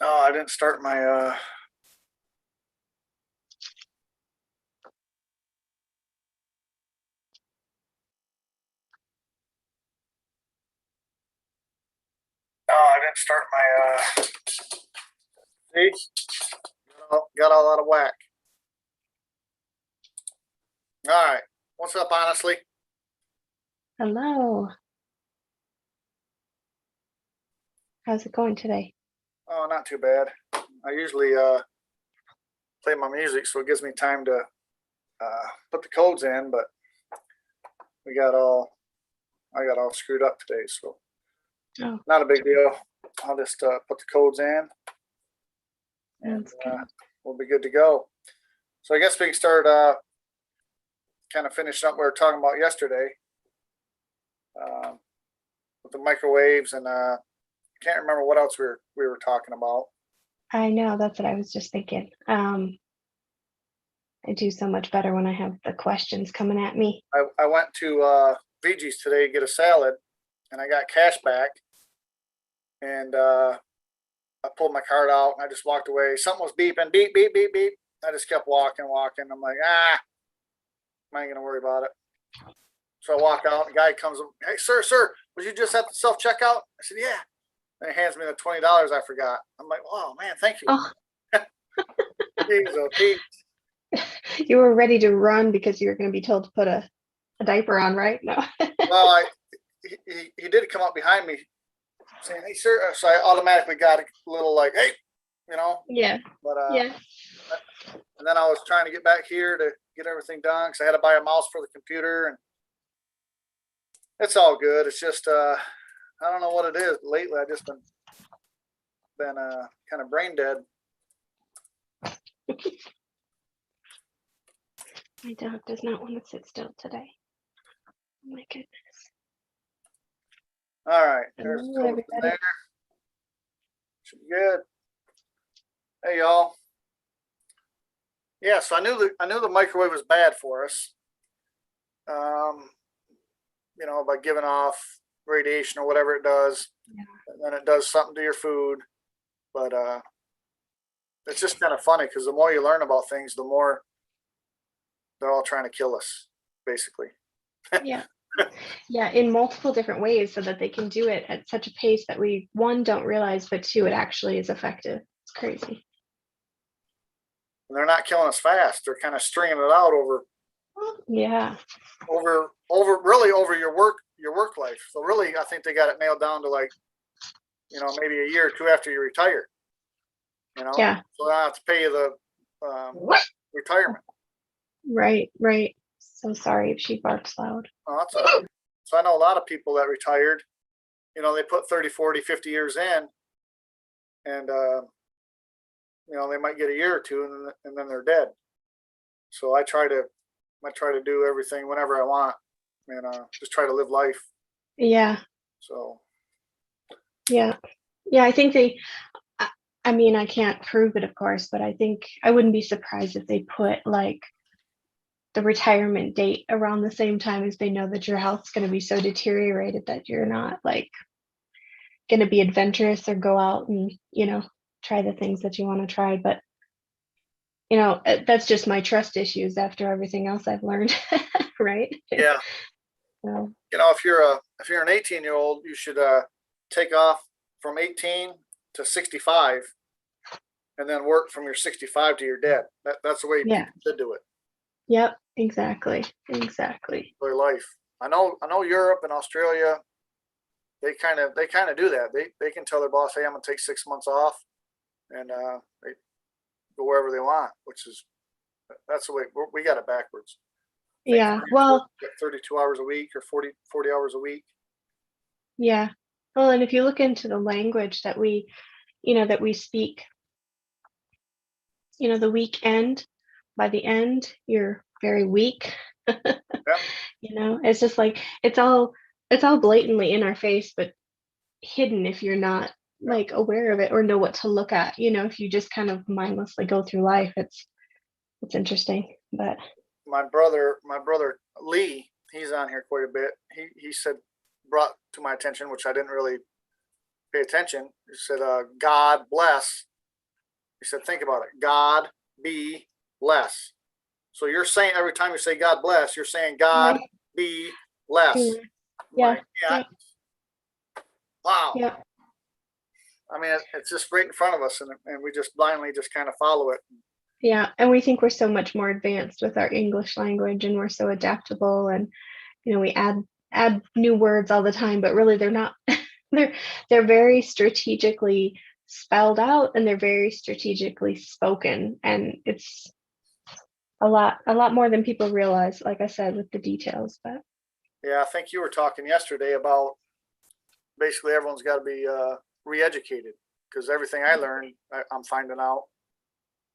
Oh, I didn't start my see, got all out of whack. All right, what's up, honestly? Hello. How's it going today? Oh, not too bad. I usually play my music, so it gives me time to put the codes in, but we got all I got all screwed up today, so Oh, not a big deal. I'll just put the codes in, and that's good. we'll be good to go. So I guess we can start kind of finishing up what we were talking about yesterday um, with the microwaves, and can't remember what else we were talking about. I know, that's what I was just thinking. I do so much better when I have the questions coming at me. I went to VG's today to get a salad, and I got cash back, and I pulled my card out, and I just walked away. Something was beeping, beep, beep, beep, beep. I just kept walking. I'm like, I ain't gonna worry about it. So I walk out, and the guy comes, hey, sir, was you just at the self checkout? I said, yeah. And he hands me the $20 I forgot. I'm like, oh man, thank you. Oh, Jeez, oh, Pete. you were ready to run because you were going to be told to put a diaper on, right? No. Well, he did come up behind me saying, hey, sir. So I automatically got a little like, hey, you know. Yeah. But Yeah. and then I was trying to get back here to get everything done because I had to buy a mouse for the computer, and it's all good. It's just I don't know what it is. Lately, I just been kind of brain dead. My dog does not want to sit still today. Oh my goodness. All right, there's Hello, the code everybody. there. Should be good. Hey, y'all. Yeah, so I knew the microwave was bad for us. By giving off radiation or whatever it does, Yeah. and then it does something to your food. But it's just kind of funny because the more you learn about things, the more they're all trying to kill us, basically. Yeah. Yeah, in multiple different ways so that they can do it at such a pace that we, one, don't realize, but two, it actually is effective. It's crazy. And they're not killing us fast. They're kind of stringing it out Yeah. over your work life. So really, I think they got it nailed down to like, maybe a year or two after you retire. Yeah. So I have to pay you the retirement. Right. So sorry if she barks loud. Oh, that's all right. So I know a lot of people that retired, they put 30, 40, 50 years in, and they might get a year or two, and then they're dead. So I try to do everything whenever I want, and just try to live life. Yeah. So Yeah. I think I mean, I can't prove it, of course, but I think I wouldn't be surprised if they put like the retirement date around the same time as they know that your health's going to be so deteriorated that you're not like going to be adventurous or go out and, try the things that you want to try. But, that's just my trust issues after everything else I've learned. Right. yeah, So, if you're an 18-year-old, you should take off from 18 to 65, and then work from your 65 to your dead. That's the way yeah. people should do it. Yep. Exactly. Their life. I know Europe and Australia. They kind of do that. They can tell their boss, hey, I'm gonna take 6 months off, and they go wherever they want. That's the way we got it backwards. Yeah. Well, 32 hours a week or 40 hours a week. yeah. Well, and if you look into the language that we speak, the weekend, by the end, you're very weak. Yeah. It's just like it's all blatantly in our face, but hidden if you're not like aware of it or know what to look at. If you just kind of mindlessly go through life, it's interesting. But My brother Lee, he's on here quite a bit. He said, brought to my attention, which I didn't really pay attention. You said, God bless. You said, think about it. God be bless. So you're saying every time you say God bless, you're saying God be bless. Yeah. Like, yeah. Wow. Yeah. I mean, it's just right in front of us, and we just blindly just kind of follow it. Yeah. And we think we're so much more advanced with our English language, and we're so adaptable, and we add new words all the time, but really they're not. they're very strategically spelled out, and they're very strategically spoken, and it's a lot more than people realize, like I said, with the details. But yeah, I think you were talking yesterday about basically everyone's got to be re-educated, because everything I learned, I'm finding out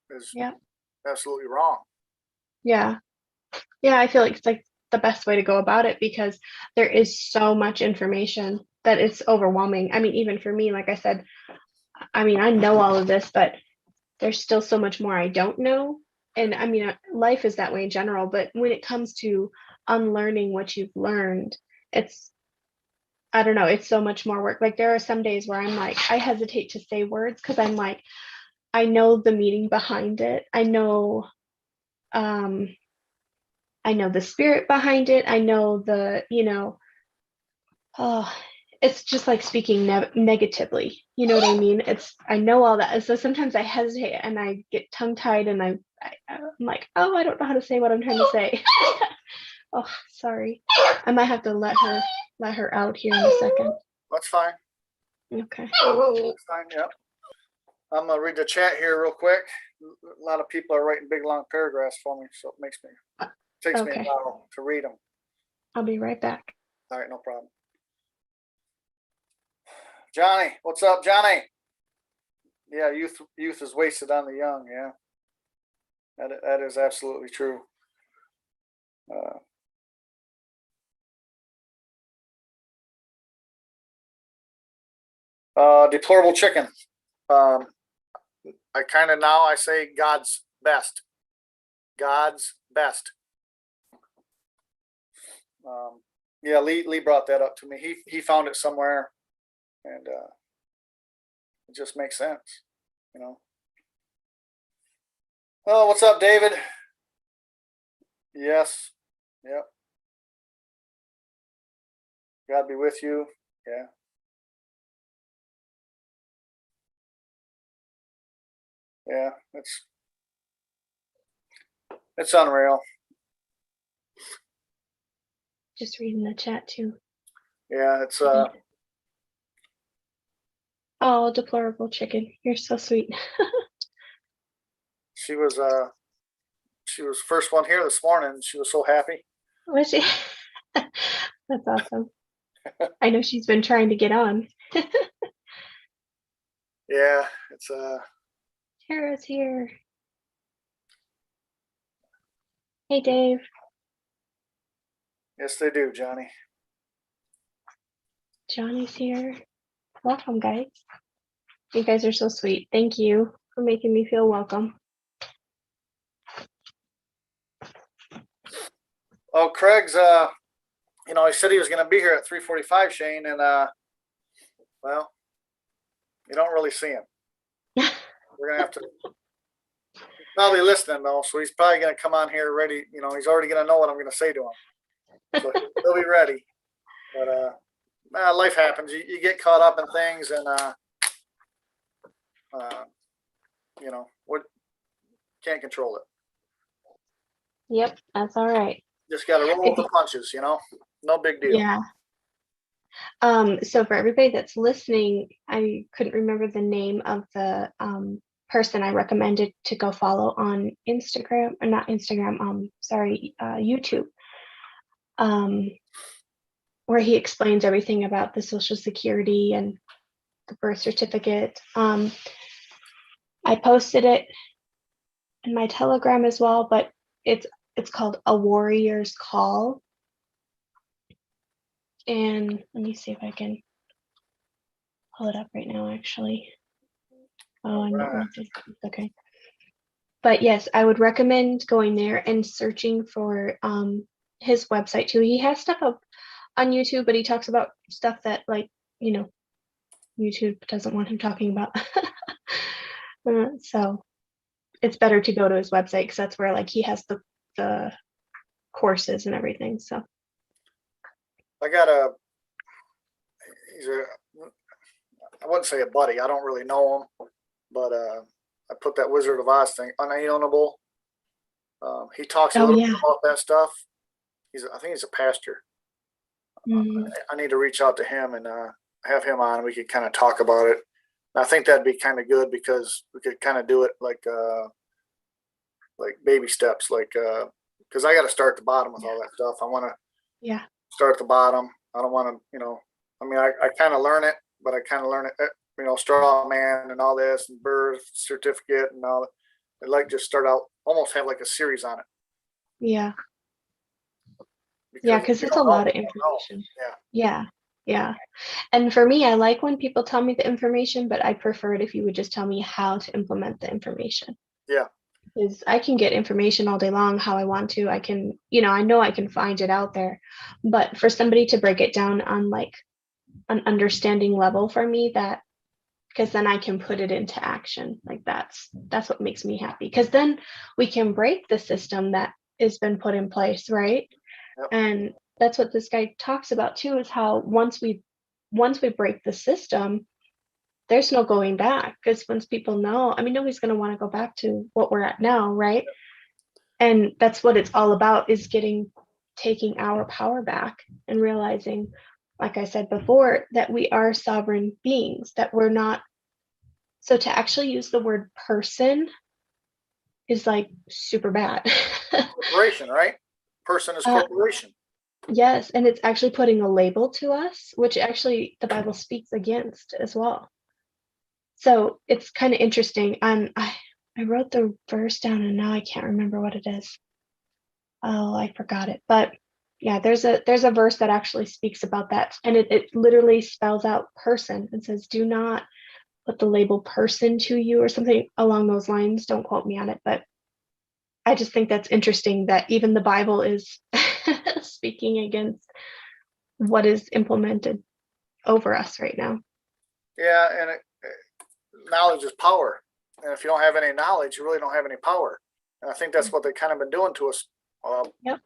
is absolutely wrong. Yeah, I feel like it's like the best way to go about it, because there is so much information that it's overwhelming. I mean, even for me, like I said, I mean, I know all of this, but there's still so much more I don't know. And I mean, life is that way in general, but when it comes to unlearning what you've learned, I don't know, it's so much more work. Like, there are some days where I'm like, I hesitate to say words because I'm like, I know the meaning behind it. I know the spirit behind it. I know it's just like speaking negatively. You know what I mean? I know all that. So sometimes I hesitate and I get tongue tied, and I'm like, oh, I don't know how to say what I'm trying to say. Oh, sorry. I might have to let her out here in a second. That's fine. Okay. That's fine. Yep. I'm gonna read the chat here real quick. A lot of people are writing big long paragraphs for me, so it takes me a while to read them. I'll be right back. All right, no problem. Johnny, what's up, Johnny? Yeah, youth is wasted on the young. Yeah, that is absolutely true. Deplorable chicken. I kind of now I say God's best. God's best. Yeah, Lee brought that up to me. He found it somewhere, and it just makes sense, Oh, what's up, David? Yes. Yep. God be with you. Yeah. Yeah, it's unreal. Just reading the chat too. Yeah, it's oh, deplorable chicken. You're so sweet. she was first one here this morning. She was so happy. Was she? That's awesome. I know she's been trying to get on. Yeah, it's Tara's here. Hey, Dave. Yes, they do, Johnny. Johnny's here. Welcome, guys. You guys are so sweet. Thank you for making me feel welcome. Oh, Craig's he said he was going to be here at 3:45, Shane, and well, you don't really see him. We're gonna have to. He's probably listening though, so he's probably going to come on here ready. He's already going to know what I'm going to say to him, so he'll be ready. But life happens. You get caught up in things, and what can't control it. Yep, that's all right. Just got to roll with the punches. No big deal. Yeah. So for everybody that's listening, I couldn't remember the name of the person I recommended to go follow on Instagram, or not Instagram, YouTube, where he explains everything about the Social Security and the birth certificate. I posted it in my Telegram as well, but it's called A Warrior's Call. And let me see if I can pull it up right now, actually. Oh, I'm not wanted. Okay. But yes, I would recommend going there and searching for his website too. He has stuff up on YouTube, but he talks about stuff that, like, YouTube doesn't want him talking about. So it's better to go to his website because that's where like he has the courses and everything. So I got a, he's a, I wouldn't say a buddy. I don't really know him, but I put that Wizard of Oz thing, unalienable. He talks a oh little bit yeah. about that stuff. I think he's a pastor. Mhm. I need to reach out to him and have him on. We could kind of talk about it. I think that'd be kind of good because we could kind of do it like baby steps, because I got to start at the bottom with all that stuff. I want to Yeah. start at the bottom. I don't want to, I mean, I kind of learn it, but I kind of learn it, straw man and all this and birth certificate and all that. I'd like just start out, almost have like a series on it. Yeah. Yeah, Because because you it's a don't know, lot of you don't know. information. Yeah. Yeah. Yeah. And for me, I like when people tell me the information, but I prefer it if you would just tell me how to implement the information. Yeah. Because I can get information all day long how I want to. I can, I know I can find it out there. But for somebody to break it down on like an understanding level for me, that because then I can put it into action. Like that's what makes me happy. Because then we can break the system that has been put in place, right? Yep. And that's what this guy talks about too, is how once we break the system, there's no going back. Because once people know, I mean, nobody's going to want to go back to what we're at now, right? And that's what it's all about, is taking our power back and realizing, like I said before, that we are sovereign beings, that we're not. So to actually use the word person is like super bad. Corporation, right? Person is uh, corporation. yes, and it's actually putting a label to us, which actually the Bible speaks against as well. So it's kind of interesting. I wrote the verse down and now I can't remember what it is. Oh, I forgot it. But yeah, there's a verse that actually speaks about that. And it literally spells out person and says, do not put the label person to you, or something along those lines. Don't quote me on it, but I just think that's interesting that even the Bible is speaking against what is implemented over us right now. Yeah, and knowledge is power. And if you don't have any knowledge, you really don't have any power. And I think that's what they've kind of been doing to us. Yep.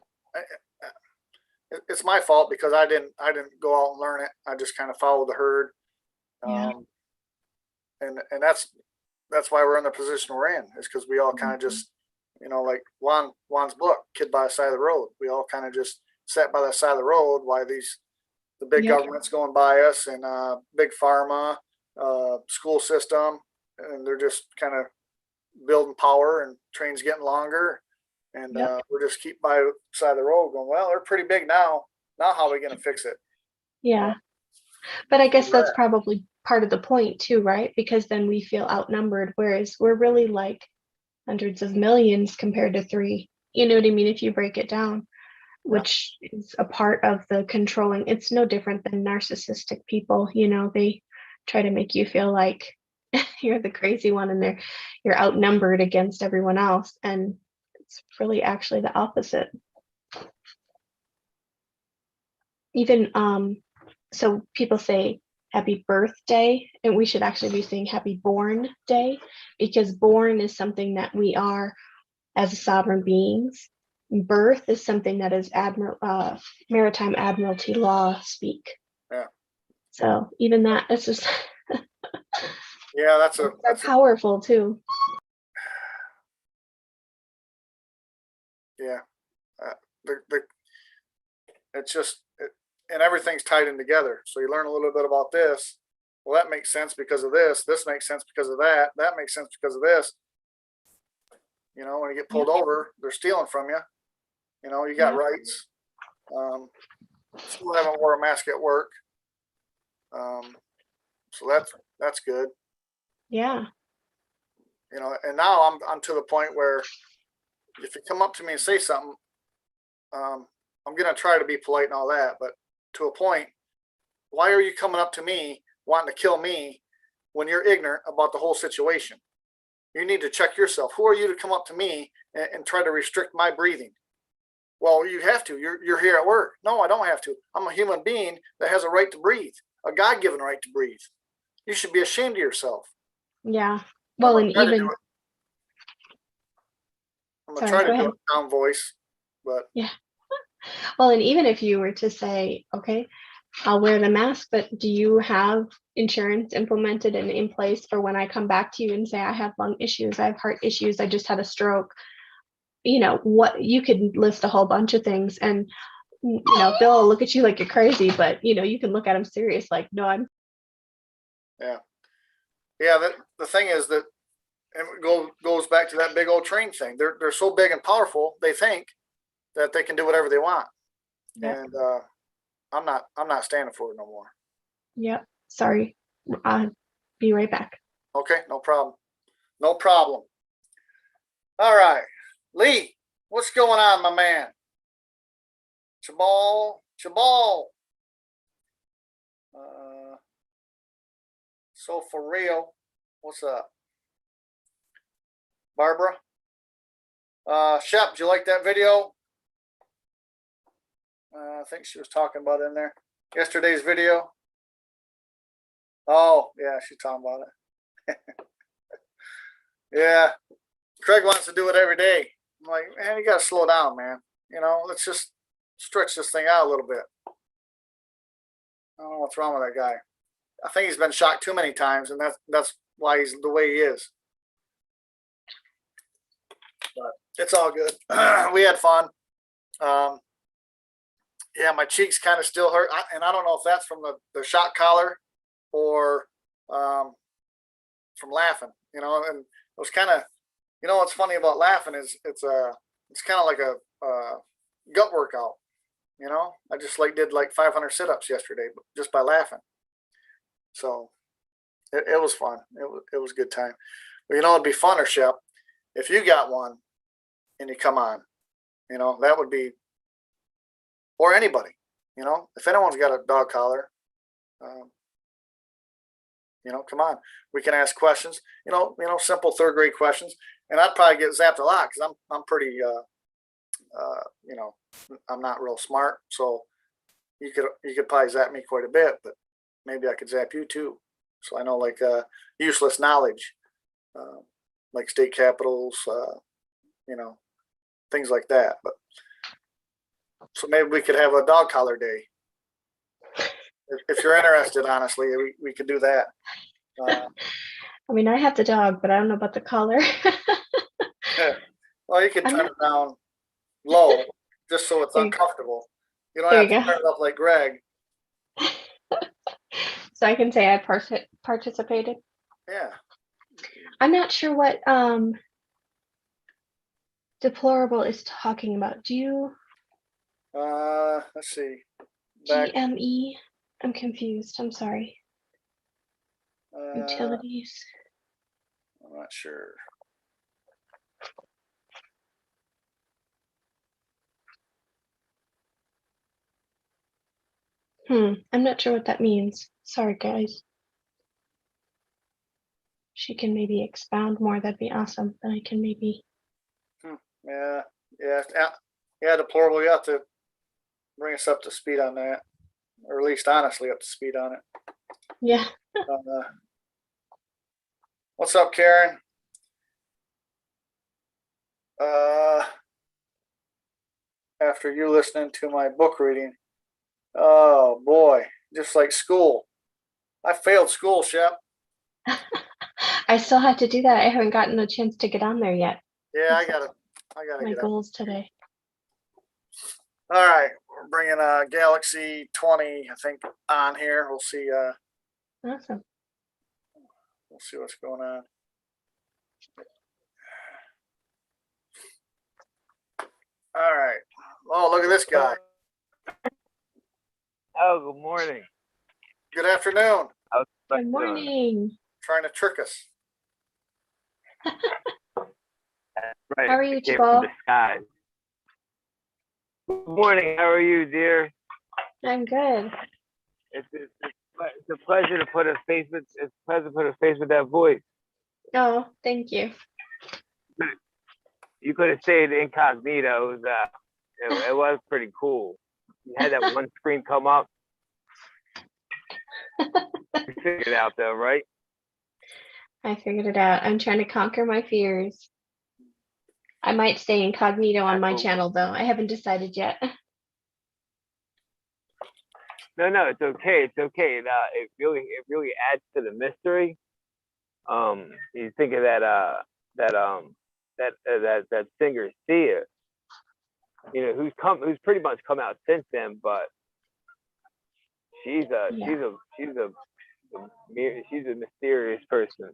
It's my fault because I didn't go out and learn it. I just kind of followed the herd. Yeah. And that's why we're in the position we're in, is because we all kind of just, like Juan's book, Kid by the Side of the Road. We all kind of just sat by the side of the road while the big Yep. government's going by us, and big pharma, school system, and they're just kind of building power, and trains getting longer, and Yep. we're just keep by the side of the road going, well, they're pretty big now. Now how are we going to fix it? Yeah. But I guess that's Right. probably part of the point too, right? Because then we feel outnumbered, whereas we're really like hundreds of millions compared to 3. You know what I mean? If you break it down, Yeah. which is a part of the controlling. It's no different than narcissistic people. They try to make you feel like you're the crazy one and you're outnumbered against everyone else. And it's really actually the opposite. Even so people say happy birthday, and we should actually be saying happy born day, because born is something that we are as sovereign beings. Birth is something that is maritime admiralty law speak. Yeah. So even that, it's just Yeah, that's they're powerful too. yeah. It's just, and everything's tied in together. So you learn a little bit about this. Well, that makes sense because of this. This makes sense because of that. That makes sense because of this. When you get pulled over, they're stealing from you. You got rights. Still haven't wore a mask at work. So that's good. Yeah. And now I'm to the point where if you come up to me and say something, I'm going to try to be polite and all that, but to a point, why are you coming up to me wanting to kill me when you're ignorant about the whole situation? You need to check yourself. Who are you to come up to me and try to restrict my breathing? Well, you have to. You're here at work. No, I don't have to. I'm a human being that has a right to breathe, a God-given right to breathe. You should be ashamed of yourself. Yeah. I'm Well, gonna and try to do even, it. I'm gonna sorry, try go to do ahead. a calm voice, but Yeah. Well, and even if you were to say, okay, I'll wear the mask, but do you have insurance implemented and in place for when I come back to you and say, I have lung issues, I have heart issues, I just had a stroke? You know, what you could list a whole bunch of things, and Bill will look at you like you're crazy, but you can look at him serious, like, no, I'm. yeah, the thing is that and it goes back to that big old train thing. They're so big and powerful. They think that they can do whatever they want, Yep. and I'm not standing for it no more. Yep. Sorry. I'll be right back. Okay, no problem. No problem. All right, Lee, what's going on, my man? Chabal. So for real, what's up, Barbara? Shep, did you like that video? I think she was talking about it in there. Yesterday's video. Oh, yeah, she's talking about it. Yeah, Craig wants to do it every day. I'm like, man, you got to slow down, man. Let's just stretch this thing out a little bit. I don't know what's wrong with that guy. I think he's been shocked too many times, and that's why he's the way he is. But it's all good. We had fun. Yeah, my cheeks kind of still hurt, and I don't know if that's from the shock collar or from laughing. And it was kind of, what's funny about laughing is it's kind of like a gut workout. I just did like 500 sit-ups yesterday just by laughing. So it was fun. It was a good time. But it'd be funner, Shep, if you got one and you come on. That would be, or anybody. If anyone's got a dog collar, come on. We can ask questions. Simple third grade questions, and I'd probably get zapped a lot because I'm pretty, I'm not real smart. So you could probably zap me quite a bit, but maybe I could zap you too. So I know useless knowledge, like state capitals, things like that. But so maybe we could have a dog collar day. If you're interested, honestly, we could do that. I mean, I have the dog, but I don't know about the collar. Well, you can turn it down low just so it's uncomfortable. You don't have to turn it up like Greg. So I can say I participated. Yeah. I'm not sure what deplorable is talking about. Do you? Let's see. GME. I'm confused. I'm sorry. Utilities. I'm not sure. I'm not sure what that means. Sorry, guys. She can maybe expound more. That'd be awesome. Then I can maybe. Yeah. Deplorable. You have to bring us up to speed on that, or at least honestly up to speed on it. Yeah. What's up, Karen? After you listening to my book reading, oh boy, just like school. I failed school, Shep. I still have to do that. I haven't gotten a chance to get on there yet. Yeah, I gotta my get goals today. All right, we're bringing Galaxy 20, I think, on here. We'll see. Awesome. We'll see what's going on. All right. Oh, look at this guy. Oh, good morning. Good afternoon. Good morning. Trying to trick us. Right. How are you, Jabal? Good morning. How are you, dear? I'm good. It's a pleasure to put a face with. It's a pleasure to put a face with that voice. Oh, thank you. You could have stayed incognito. It was pretty cool. You had that one screen come up. You figured it out though, right? I figured it out. I'm trying to conquer my fears. I might stay incognito on my Absolutely. channel though. I haven't decided yet. No, it's okay. It's okay. It really adds to the mystery. You think of that singer Sia, who's pretty much come out since then, but she's a Yeah. she's a mysterious person.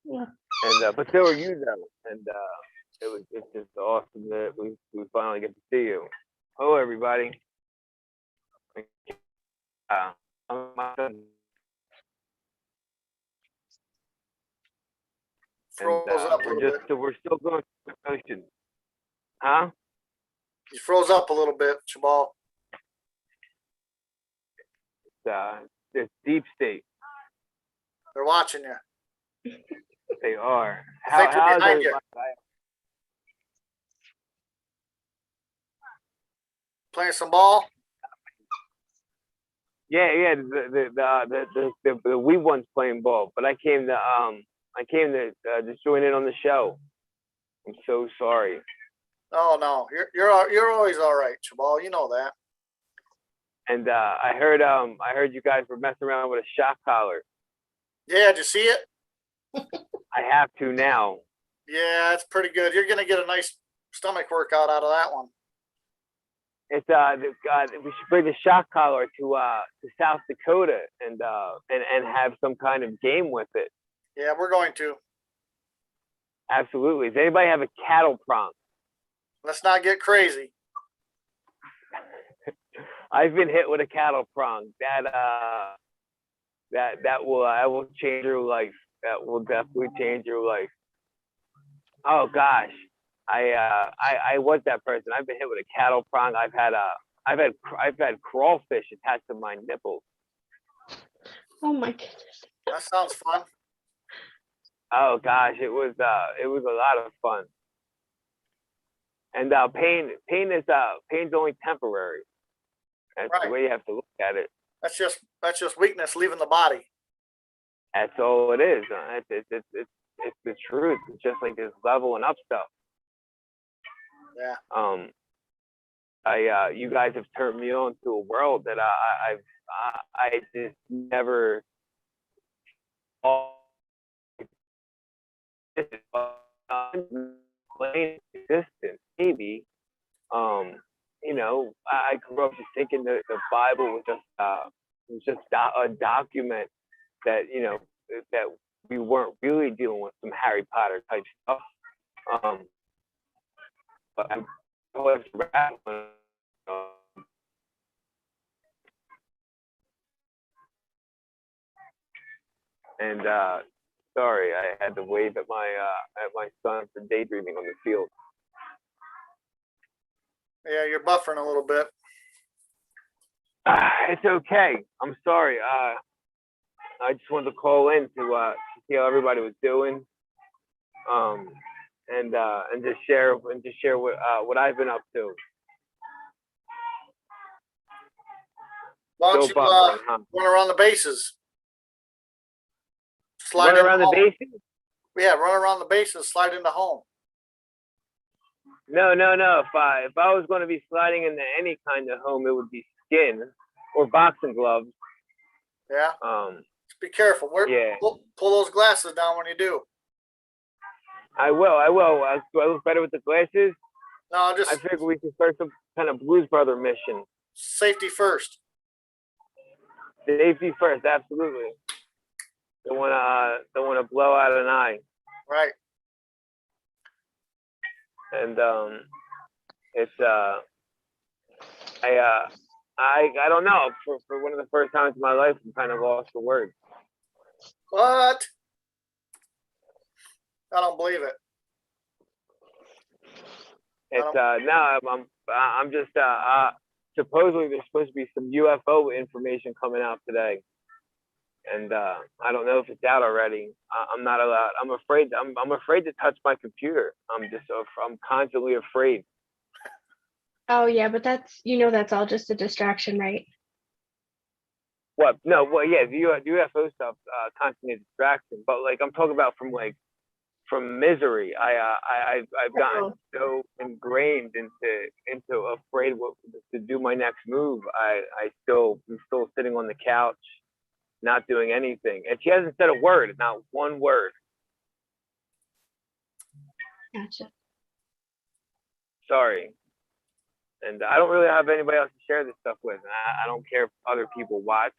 Yeah. And but so are you though, and it's just awesome that we finally get to see you. Hello, everybody. My son, and Froze up a little bit. we're still going through the motions, huh? You froze up a little bit, Chabal. It's deep state. They're watching you. They are. I think they're How's behind you. everybody? Playing some ball. Yeah. The wee one's playing ball, but I came to just join in on the show. I'm so sorry. Oh no, you're always all right, Chabal. You know that. And I heard you guys were messing around with a shock collar. Yeah, did you see it? I have to now. Yeah, it's pretty good. You're gonna get a nice stomach workout out of that one. It's we should bring the shock collar to South Dakota and have some kind of game with it. Yeah, we're going to. Absolutely. Does anybody have a cattle prong? Let's not get crazy. I've been hit with a cattle prong. That will change your life. That will definitely change your life. Oh gosh, I was that person. I've been hit with a cattle prong. I've had crawfish attached to my nipples. Oh my goodness. That sounds fun. Oh gosh, it was a lot of fun. And pain's only temporary. That's Right. the way you have to look at it. That's just weakness leaving the body. That's all it is. It's the truth. It's just like this leveling up stuff. Yeah. You guys have turned me on to a world that I just never. Plain existence, maybe. I grew up just thinking that the Bible was just a document that that we weren't really dealing with some Harry Potter type stuff. But I was and sorry, I had to wave at my son for daydreaming on the field. Yeah, you're buffering a little bit. It's okay. I'm sorry. I just wanted to call in to see how everybody was doing, and just share what I've been up to. Why don't you run around the bases? Slide Run around the bases? Yeah, run around the bases, slide into home. No. If I was going to be sliding into any kind of home, it would be skin or boxing gloves. Yeah. Just be careful. Pull those glasses down when you do. I will. Do I look better with the glasses? No, I figure we can start some kind of Blues Brother mission. Safety first. Safety first, absolutely. Don't want to blow out an eye. Right. And it's I don't know. For one of the first times in my life, I'm kind of lost for words. What? I don't believe it. It's I'm just supposedly there's supposed to be some UFO information coming out today, and I don't know if it's out already. I'm not allowed. I'm afraid. I'm afraid to touch my computer. I'm constantly afraid. Oh yeah, but that's all just a distraction, right? What? No, well, yeah, the UFO stuff, constantly a distraction. But like, I'm talking about from misery. I've gotten Oh, so ingrained into afraid to do my next move. I'm still sitting on the couch, not doing anything. And she hasn't said a word, not one word. gotcha. Sorry. And I don't really have anybody else to share this stuff with. And I don't care if other people watch.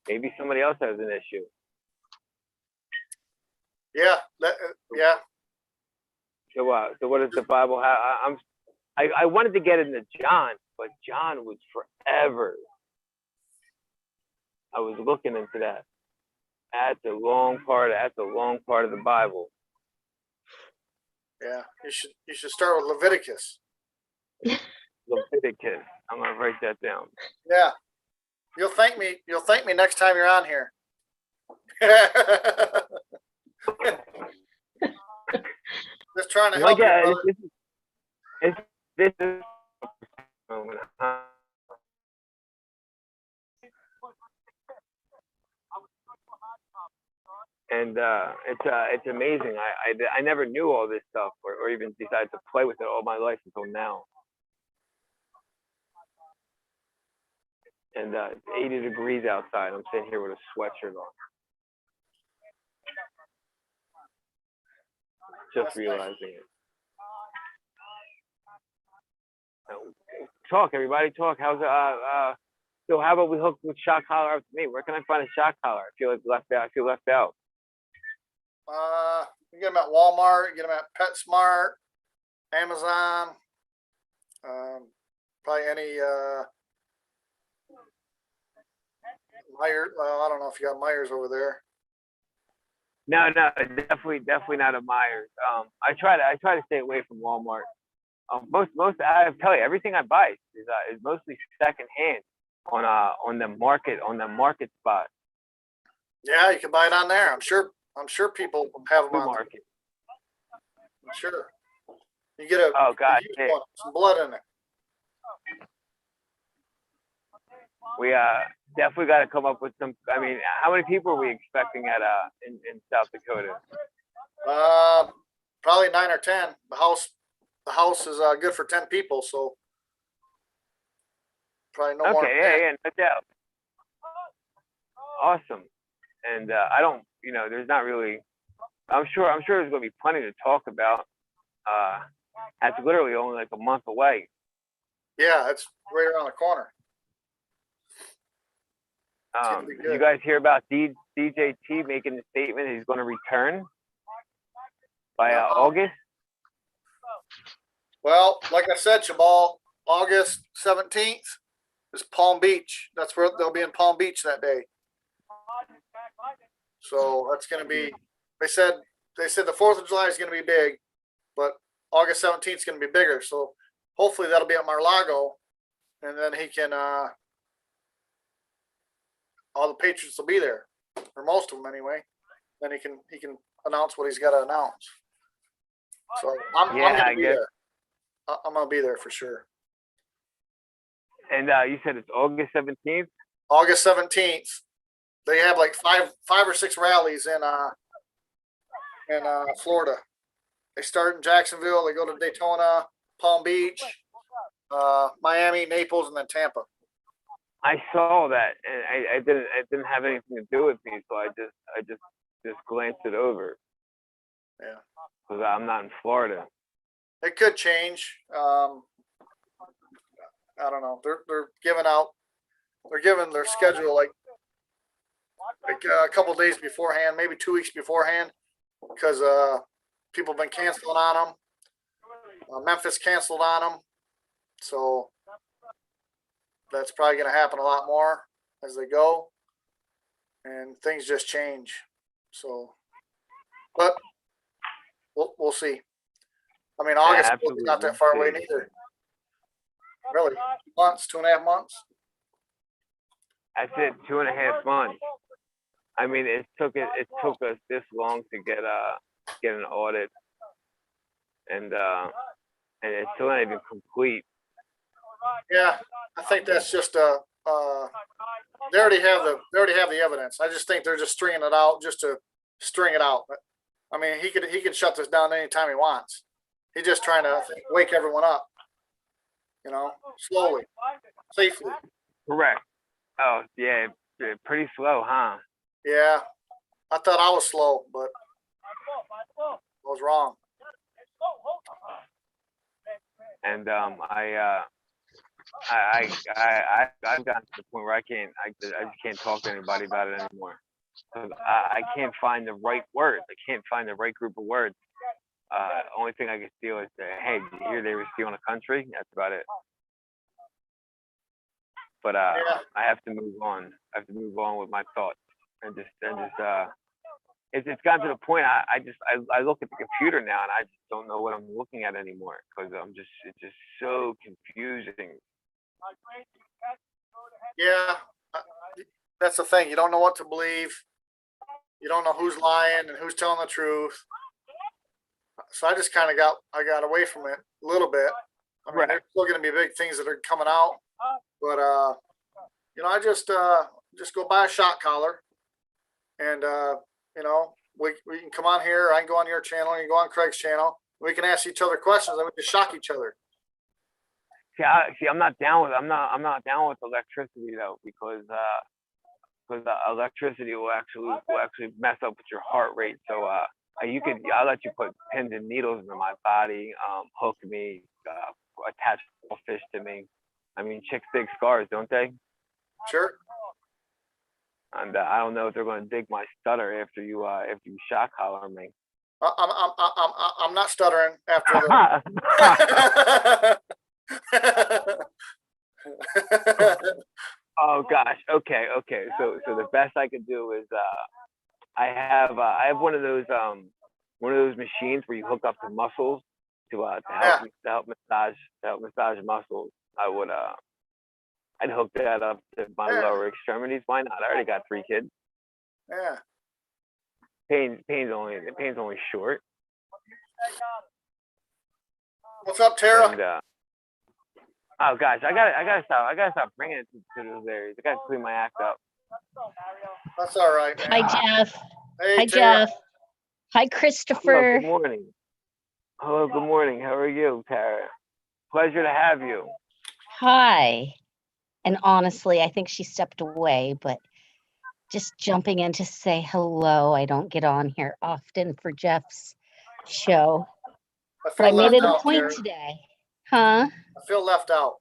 Maybe somebody else has an issue. Yeah, yeah. So what does the Bible have? I wanted to get into John, but John was forever. I was looking into that. That's a long part of the Bible. Yeah, you should start with Leviticus. Leviticus. I'm gonna write that down. Yeah, you'll thank me. You'll thank me next time you're on here. Just trying to help you, Yeah, brother. this is and it's amazing. I never knew all this stuff or even decided to play with it all my life until now. And it's 80 degrees outside. I'm sitting here with a sweatshirt on. Just That's realizing nice. it. Talk, everybody, talk. How's so how about we hook with shot collar up to me? Where can I find a shot collar? I feel like left out. I feel left out. You get them at Walmart. You get them at PetSmart, Amazon. Probably any Meyer. I don't know if you got Myers over there. No, definitely not a Myers. I try to stay away from Walmart. Most I tell you, everything I buy is mostly secondhand on the market spot. Yeah, you can buy it on there. I'm sure people have them Blue on there. market. I'm sure. You get a used one, some blood in it. We definitely got to come up with some. I mean, how many people are we expecting at in South Dakota? Probably 9 or 10. The house is good for 10 people, so probably no more. Okay, yeah, no doubt. Awesome. And I don't, there's not really. I'm sure there's going to be plenty to talk about. That's literally only like a month away. Yeah, it's right around the corner. Did you guys hear about DJT making the statement he's going to return by August? Well, like I said, Shabal, August 17th is Palm Beach. That's where they'll be in Palm Beach that day. So that's going to be. They said the 4th of July is going to be big, but August 17th is going to be bigger. So hopefully that'll be at Mar-a-Lago, and then he can. All the Patriots will be there, or most of them anyway. Then he can announce what he's got to announce. So I'm going to be there. I'm going to be there for sure. And you said it's August 17th? August 17th. They have like five or six rallies in Florida. They start in Jacksonville. They go to Daytona, Palm Beach, Miami, Naples, and then Tampa. I saw that, and it didn't have anything to do with me, so I just glanced it over. Yeah, because I'm not in Florida. It could change. I don't know. They're giving their schedule like a couple of days beforehand, maybe 2 weeks beforehand, because people have been canceling on them. Memphis canceled on them, so that's probably going to happen a lot more as they go, and things just change. So, but we'll see. I mean, August is not that far away neither. Really, 2.5 months. That's it, 2.5 months. I mean, it took us this long to get an audit, and and it's still not even complete. Yeah, I think that's just they already have the evidence. I just think they're just stringing it out just to string it out. But, I mean, he could shut this down anytime he wants. He's just trying to wake everyone up, slowly, safely. Correct. Oh yeah, pretty slow, huh? Yeah, I thought I was slow, but I was wrong. And I've gotten to the point where I just can't talk to anybody about it anymore. I can't find the right words. I can't find the right group of words. Only thing I can steal is say, hey, did you hear they were stealing a country? That's about it. But I have to move on. I have to move on with my thoughts and just it's gotten to the point I look at the computer now and I just don't know what I'm looking at anymore because it's just so confusing. Yeah, that's the thing. You don't know what to believe. You don't know who's lying and who's telling the truth. So I just kind of got away from it a little bit. I mean, there's still going to be big things that are coming out, but I just go buy a shot collar, and we can come on here. I can go on your channel. You can go on Craig's channel. We can ask each other questions and we can shock each other. See, I'm not down with electricity though, because electricity will actually mess up with your heart rate. So I'll let you put pins and needles into my body, hook me, attach a fish to me. I mean, chicks dig scars, don't they? Sure. And I don't know if they're going to dig my stutter after you shock collar me. I'm not stuttering after the. Oh gosh. Okay. So the best I could do is I have one of those machines where you hook up the muscles to help massage muscles. I'd hook that up to my lower extremities. Why not? I already got 3 kids. Yeah. Pain's only short. What's up, Tara? And, oh gosh, I gotta stop bringing it to those areas. I gotta clean my act up. That's all right, man. Hi, Jeff. Hey, Hi, Tara. Jeff. Hi, Christopher. Hello, good morning. Hello, good morning. How are you, Tara? Pleasure to have you. Hi. And honestly, I think she stepped away, but just jumping in to say hello. I don't get on here often for Jeff's show, but I made it a point Tara. today. Huh? I feel left out.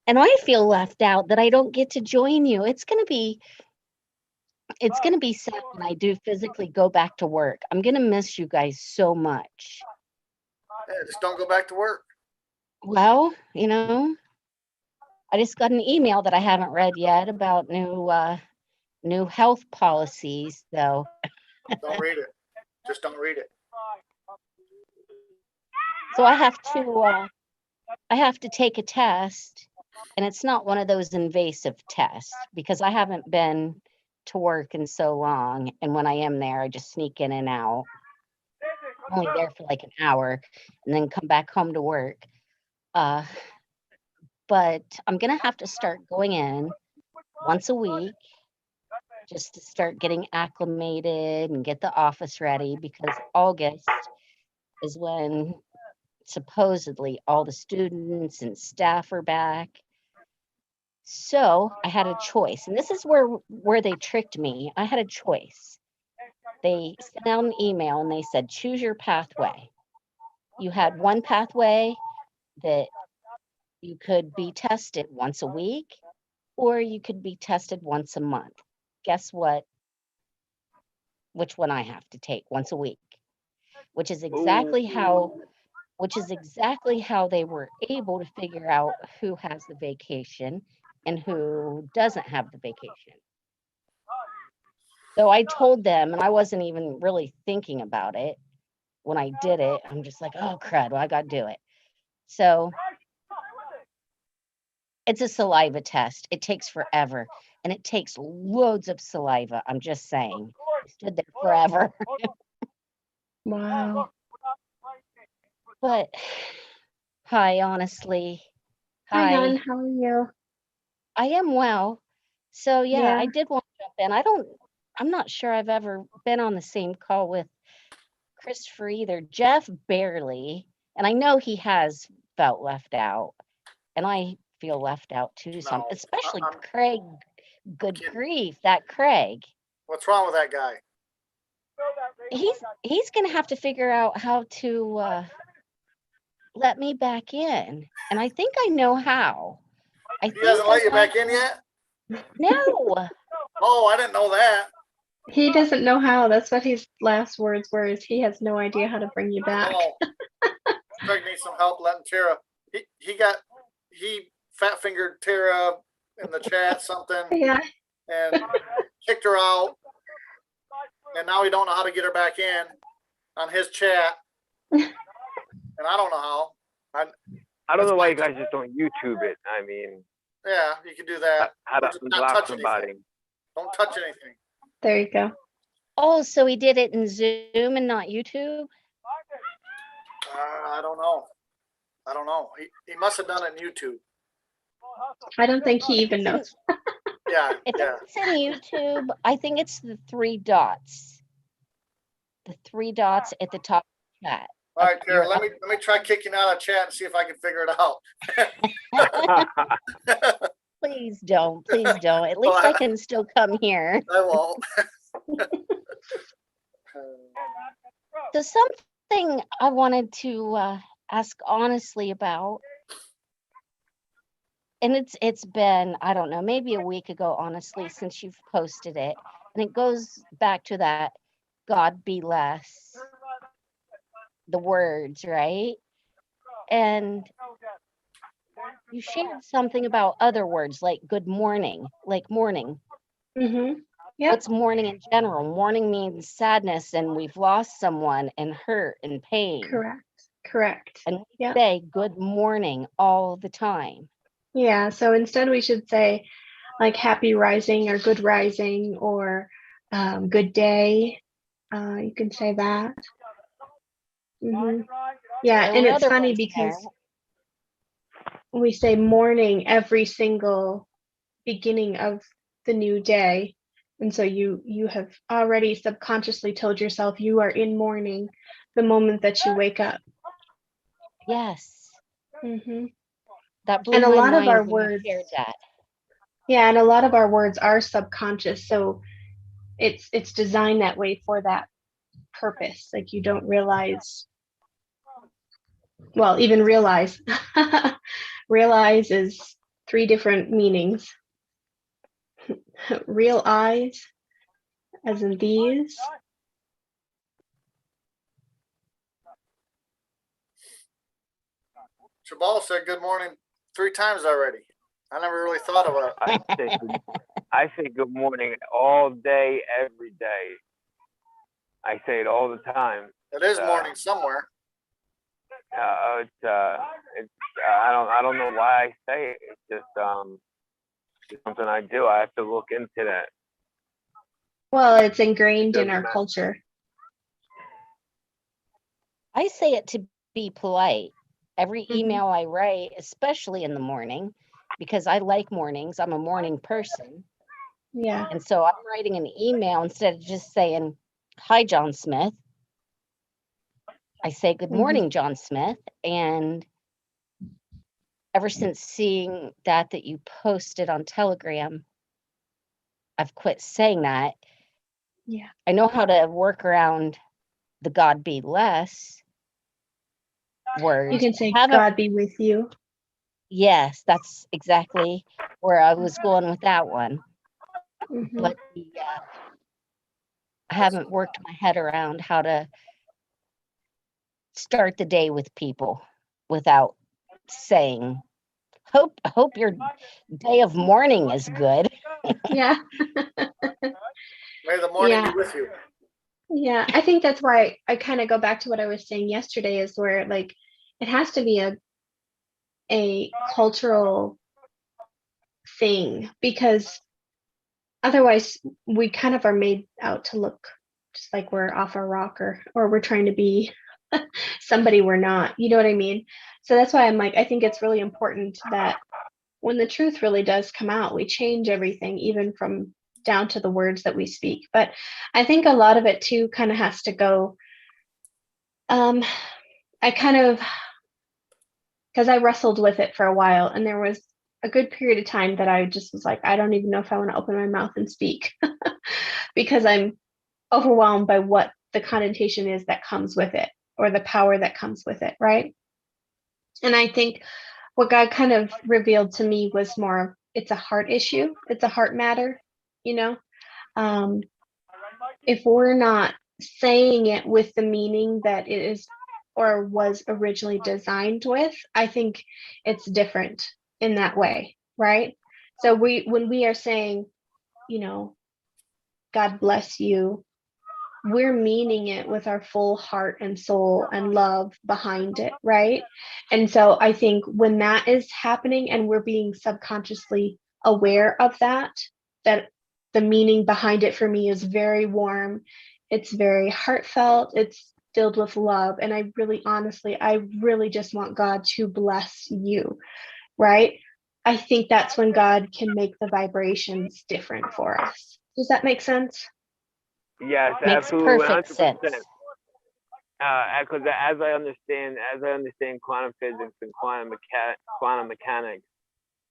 And I feel left out that I don't get to join you. It's going to be sad when I do physically go back to work. I'm going to miss you guys so much. Yeah, just don't go back to work. Well, I just got an email that I haven't read yet about new health policies, though. Don't read it. Just don't read it. So I have to take a test, and it's not one of those invasive tests because I haven't been to work in so long, and when I am there, I just sneak in and out. I'm only there for like an hour and then come back home to work. But I'm gonna have to start going in once a week just to start getting acclimated and get the office ready, because August is when supposedly all the students and staff are back. So I had a choice, and this is where they tricked me. I had a choice. They sent out an email and they said, choose your pathway. You had one pathway that you could be tested once a week, or you could be tested once a month. Guess what? Which one I have to take? Once a week, which is exactly how they were able to figure out who has the vacation and who doesn't have the vacation. So I told them, and I wasn't even really thinking about it when I did it. I'm just like, oh crud, well, I got to do it. So it's a saliva test. It takes forever, and it takes loads of saliva. I'm just saying. I stood there forever. Wow. But hi, honestly. Hi, Hi. hon. How are you? I am well. So yeah, I Yeah. did want to jump in. I'm not sure I've ever been on the same call with Christopher either. Jeff barely, and I know he has felt left out, and I feel left out too, some No, especially I'm Craig. Good kidding. grief, that Craig. What's wrong with that guy? He's gonna have to figure out how to let me back in. And I think I know how. I He think hasn't let as you long back in yet? no. Oh, I didn't know that. He doesn't know how. That's what his last words were, is he has no idea how to bring you back. Oh, Craig needs some help letting Tara. He fat fingered Tara in the chat something Yeah. and kicked her out, and now he don't know how to get her back in on his chat, and I don't know how. I don't know why you guys just don't YouTube it. I mean, Yeah, you can do that. how to Or just not unblock touch somebody. anything. Don't touch anything. There you go. Oh, so he did it in Zoom and not YouTube? I don't know. I don't know. He must have done it in YouTube. I don't think he even knows. Yeah, If yeah. it's in YouTube, I think it's the three dots. The three dots at the top of the chat. All right, Up Tara. your Let me try kicking out of chat and see if I can figure it out. Please don't. Please don't. At least I can still come here. I won't. So something I wanted to ask honestly about, and it's been, I don't know, maybe a week ago, honestly, since you've posted it. And it goes back to that God be less, the words, right? And you shared something about other words like good morning, like morning. Mm-hmm. Yep. What's mourning in general? Mourning means sadness, and we've lost someone and hurt and pain. Correct. And we Yep. say good morning all the time. Yeah. So instead we should say like happy rising or good rising or good day. You can say that. Mm-hmm. Yeah. There And were it's other funny ones in there. because we say morning every single beginning of the new day. And so you have already subconsciously told yourself you are in mourning the moment that you wake up. Yes. Mm-hmm. That blew And a my lot of our mind when you words, shared that. yeah, and a lot of our words are subconscious. So it's designed that way for that purpose. Like you don't realize, well, even realize. Realize is 3 different meanings. Real eyes, as in these. Jabal said good morning 3 times already. I never really thought about it. I say good morning all day, every day. I say it all the time. It is morning somewhere. I don't know why I say it. It's just something I do. I have to look into that. Well, it's ingrained in Doesn't our matter. culture. I say it to be polite. Every Mhm. email I write, especially in the morning, because I like mornings. I'm a morning person. Yeah. And so I'm writing an email instead of just saying, hi, John Smith. I say, good Mhm. morning, John Smith. And ever since seeing that you posted on Telegram, I've quit saying that. Yeah. I know how to work around the God be less words. You can say Haven't- God be with you. Yes, that's exactly where I was going with that one. Mhm. But I haven't worked my head around how to start the day with people without saying, hope your day of mourning is good. Yeah. May the morning Yeah. be with you. Yeah. I think that's why I kind of go back to what I was saying yesterday, is where like it has to be a cultural thing, because otherwise we kind of are made out to look just like we're off our rocker, or we're trying to be somebody we're not. You know what I mean? So that's why I'm like, I think it's really important that when the truth really does come out, we change everything, even from down to the words that we speak. But I think a lot of it too kind of has to go. I kind of, because I wrestled with it for a while, and there was a good period of time that I just was like, I don't even know if I want to open my mouth and speak because I'm overwhelmed by what the connotation is that comes with it, or the power that comes with it, right? And I think what God kind of revealed to me was more, it's a heart issue, it's a heart matter, you know? Um, if we're not saying it with the meaning that it is or was originally designed with, I think it's different in that way, right? So when we are saying, you know, God bless you, we're meaning it with our full heart and soul and love behind it, right? And so I think when that is happening and we're being subconsciously aware of that, that the meaning behind it for me is very warm, it's very heartfelt, it's filled with love. And I really, honestly, I really just want God to bless you, right? I think that's when God can make the vibrations different for us. Does that make sense? Yes, Makes absolutely, perfect 100%. sense. Because as I understand quantum physics and quantum mechanics,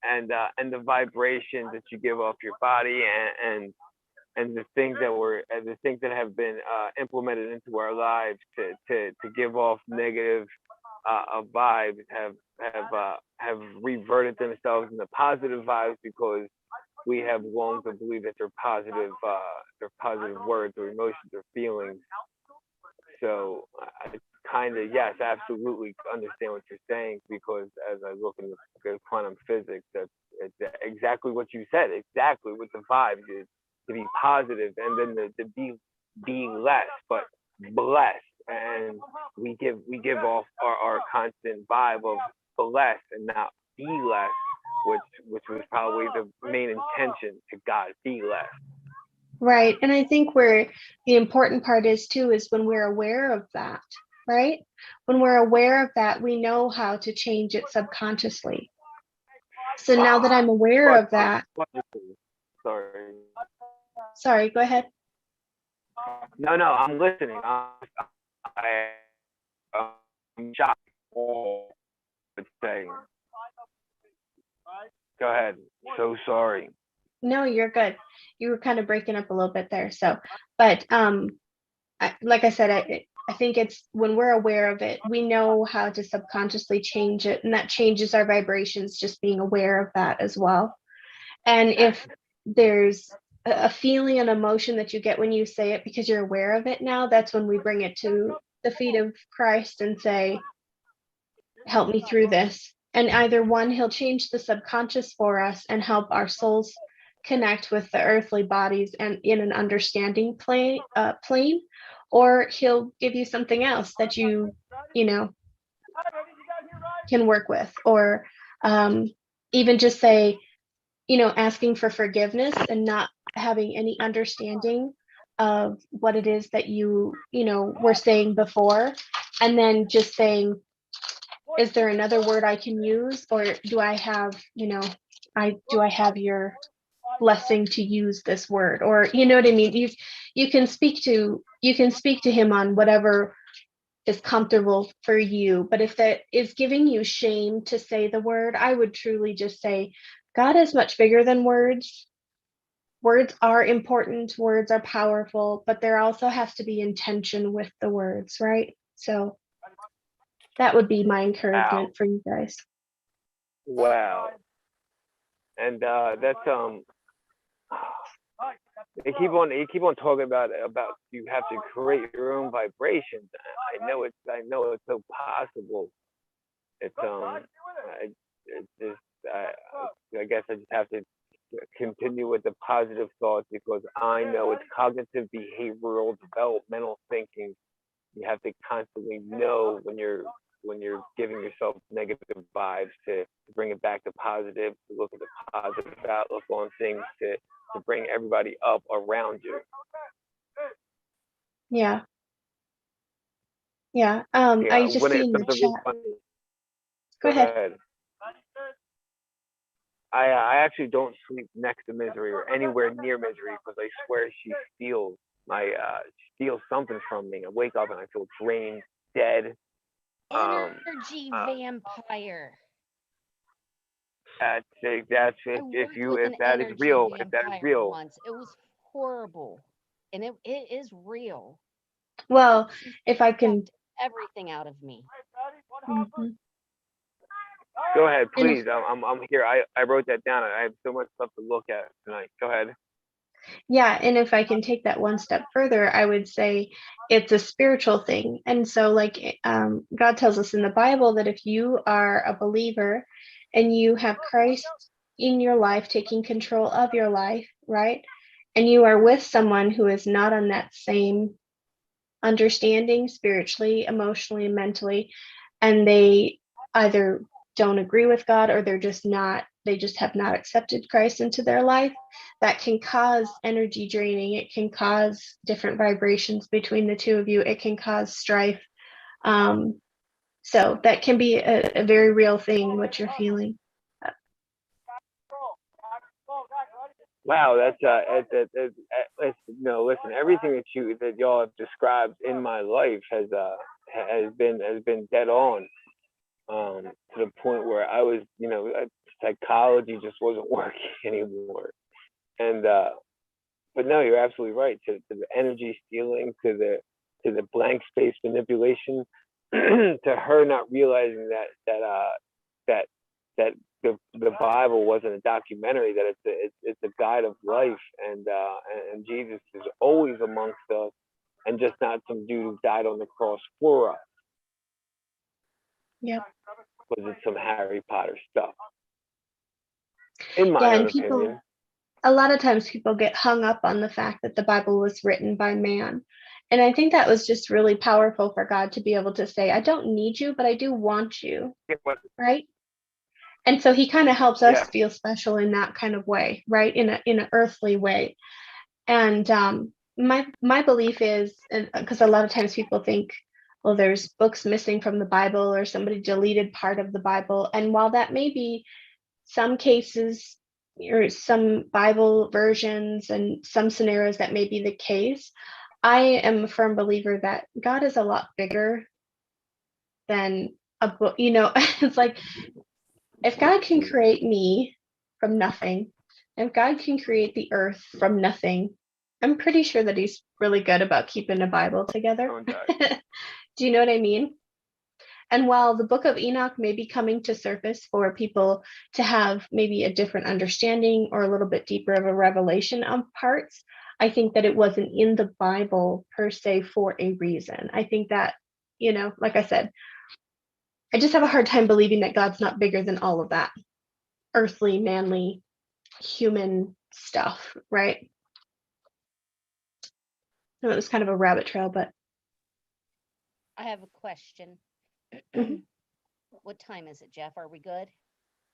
and the vibrations that you give off your body, and the things that have been implemented into our lives to give off negative vibes have reverted themselves into positive vibes, because we have long to believe that they're positive words or emotions or feelings. So I kind of, yes, absolutely understand what you're saying, because as I look into quantum physics, it's exactly what you said, exactly with the vibes is to be positive, and then to be less, but blessed. And we give off our constant vibe of bless and not be less, which was probably the main intention to God, be less. Right. And I think where the important part is too is when we're aware of that, right? When we're aware of that, we know how to change it subconsciously. So now that I'm aware of that, sorry, go ahead. No, I'm listening. I'm shocked. It's saying. Go ahead. So sorry. No, you're good. You were kind of breaking up a little bit there. So, but like I said, I think it's when we're aware of it, we know how to subconsciously change it, and that changes our vibrations, just being aware of that as well. And if there's a feeling, an emotion that you get when you say it because you're aware of it now, that's when we bring it to the feet of Christ and say, help me through this. And either one, he'll change the subconscious for us and help our souls connect with the earthly bodies and in an understanding plane, or he'll give you something else that you know, can work with, or even just say, asking for forgiveness and not having any understanding of what it is that you were saying before, and then just saying, is there another word I can use, or do I have, do I have your blessing to use this word, or you know what I mean? You can speak to him on whatever is comfortable for you. But if that is giving you shame to say the word, I would truly just say, God is much bigger than words. Words are important, words are powerful, but there also has to be intention with the words, right? So that would be my encouragement for you guys. Wow. And that's they keep on talking about you have to create your own vibrations. I know it's so possible. It's I guess I just have to continue with the positive thoughts, because I know it's cognitive behavioral developmental thinking. You have to constantly know when you're giving yourself negative vibes to bring it back to positive, to look at the positive outlook on things, to bring everybody up around you. Yeah. Yeah. Yeah, I just when see it in the something really chat. funny. Go ahead. Ahead. I actually don't sleep next to Misery or anywhere near Misery because I swear she steals something from me. I wake up and I feel drained, dead. Energy Uh, vampire. that's I worked with if an that is energy real, vampire once. It was horrible. And it is real. Well, She if I can, sucked everything out of me. mhm. go ahead, And if, please. I'm here. I wrote that down. I have so much stuff to look at tonight. Go ahead. yeah, and if I can take that one step further, I would say it's a spiritual thing. And so, like, God tells us in the Bible that if you are a believer and you have Christ in your life, taking control of your life, right? And you are with someone who is not on that same understanding spiritually, emotionally, and mentally, and they either don't agree with God or they just have not accepted Christ into their life, that can cause energy draining. It can cause different vibrations between the two of you. It can cause strife. So that can be a very real thing, what you're feeling. Wow, that's no. Listen, everything that y'all have described in my life has been dead on. To the point where I was, psychology just wasn't working anymore. And but no, you're absolutely right. To the energy stealing, to the blank space manipulation, to her not realizing that that the Bible wasn't a documentary, that it's a guide of life, and Jesus is always amongst us, and just not some dude who died on the cross for us. Yep. Was it some Harry Potter stuff? In my Yeah, own and people, opinion. a lot of times people get hung up on the fact that the Bible was written by man. And I think that was just really powerful for God to be able to say, I don't need you, but I do want you, right? And so he kind of helps us Yeah. feel special in that kind of way, right? In an earthly way. And my belief is, because a lot of times people think, well, there's books missing from the Bible or somebody deleted part of the Bible. And while that may be some cases or some Bible versions and some scenarios that may be the case, I am a firm believer that God is a lot bigger than a book. It's like if God can create me from nothing, if God can create the earth from nothing, I'm pretty sure that he's really good about keeping a Bible together. Do you know what I mean? And while the book of Enoch may be coming to surface for people to have maybe a different understanding or a little bit deeper of a revelation on parts, I think that it wasn't in the Bible per se for a reason. I think that, like I said, I just have a hard time believing that God's not bigger than all of that earthly, manly, human stuff, right? So it was kind of a rabbit trail, but I have a question. Mhm. What time is it, Jeff? Are we good?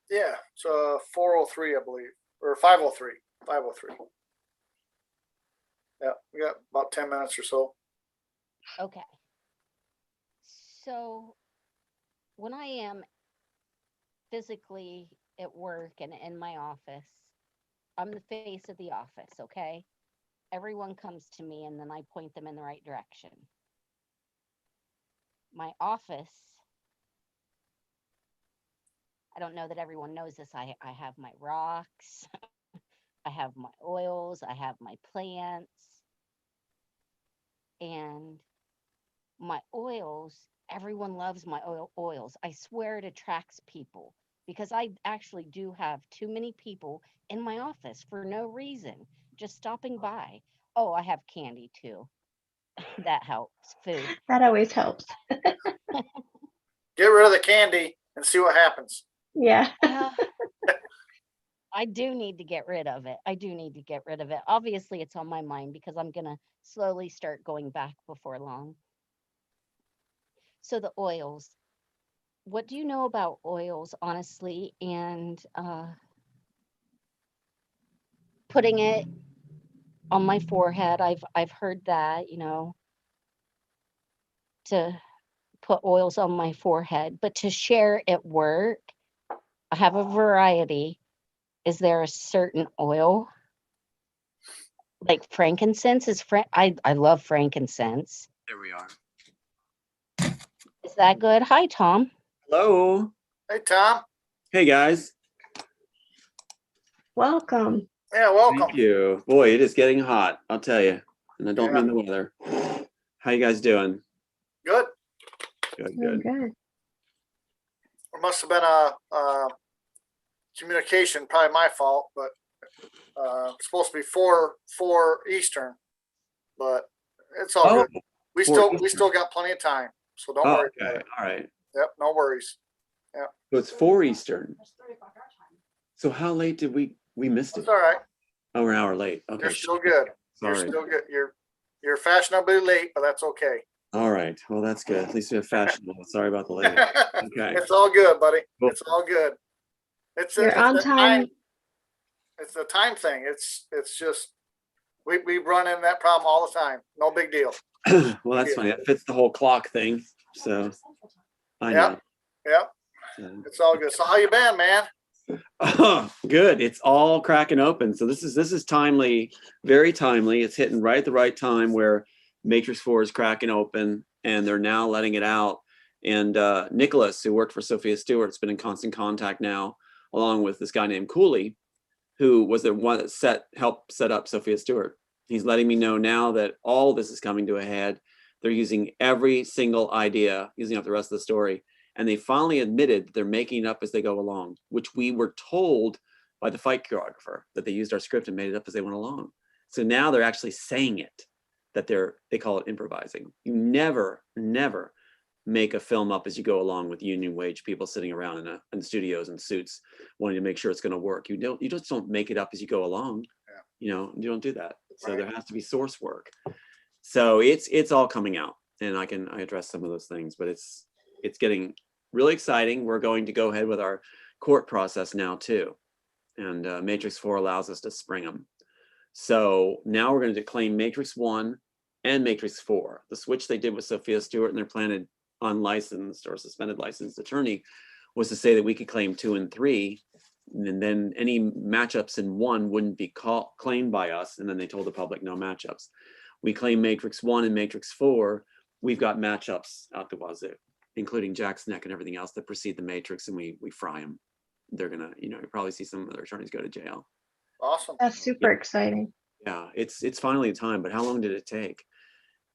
Yeah, so 4:03, I believe, or 5:03. 5:03. Yeah, we got about 10 minutes or so. Okay. So when I am physically at work and in my office, I'm the face of the office, okay? Everyone comes to me and then I point them in the right direction. My office, I don't know that everyone knows this. I have my rocks, I have my oils, I have my plants, and my oils, everyone loves my oils. I swear it attracts people because I actually do have too many people in my office for no reason, just stopping by. Oh, I have candy too. That helps. Food. That always helps. Get rid of the candy and see what happens. Yeah. I do need to get rid of it. I do need to get rid of it. Obviously, it's on my mind because I'm going to slowly start going back before long. So, the oils. What do you know about oils, honestly, and putting it on my forehead? I've heard that, to put oils on my forehead, but to share at work, I have a variety. Is there a certain oil? Like frankincense is I love frankincense. There we are. Is that good? Hi, Tom. Hello. Hey, Tom. Hey guys. Welcome. Yeah, welcome. Thank you. Boy, it is getting hot, I'll tell you. And I don't Yeah. mean the weather. How you guys doing? Good. Good, Very good. good. There must have been a communication, probably my fault, but it's supposed to be four Eastern, but it's all Oh, good. We 4 still Eastern. got plenty of time, so don't Oh, worry about okay. it. All right. Yep, no worries. So it's 4 Eastern. So how late did we missed it? It's all right. Oh, we're an hour late. Okay. You're still good. You're Sorry. still good. You're fashionably late, but that's okay. All right. Well, that's good. At least we have fashionable. Sorry about the late. Okay. It's all good, buddy. Cool. It's all good. You're on time. It's a time thing. It's just we run into that problem all the time. No big deal. Well, that's funny. That fits the whole clock thing. So I Yeah. know. Yeah, So- it's all good. So how you been, man? Oh, good. It's all cracking open. So this is timely, very timely. It's hitting right at the right time where Matrix 4 is cracking open and they're now letting it out. And Nicholas, who worked for Sophia Stewart, has been in constant contact now, along with this guy named Cooley, who was the one that helped set up Sophia Stewart. He's letting me know now that all this is coming to a head. They're using every single idea, using up the rest of the story. And they finally admitted that they're making it up as they go along, which we were told by the fight choreographer that they used our script and made it up as they went along. So now they're actually saying it, that they call it improvising. You never make a film up as you go along with union wage people sitting around in studios and suits wanting to make sure it's going to work. You just don't make it up as you go along. Yeah. You know, you don't do that. So Right. there has to be source work. So it's all coming out, and I address some of those things, but it's getting really exciting. We're going to go ahead with our court process now too. And Matrix 4 allows us to spring them. So now we're going to claim Matrix 1 and Matrix 4. The switch they did with Sophia Stewart and their planted unlicensed or suspended licensed attorney was to say that we could claim 2 and 3, and then any matchups in 1 wouldn't be claimed by us. And then they told the public no matchups. We claim Matrix 1 and Matrix 4. We've got matchups out the wazoo, including Jack's Neck and everything else that precede the Matrix, and we fry them. They're gonna, you probably see some of their attorneys go to jail. Awesome. That's super exciting. Yeah, it's finally time, but how long did it take?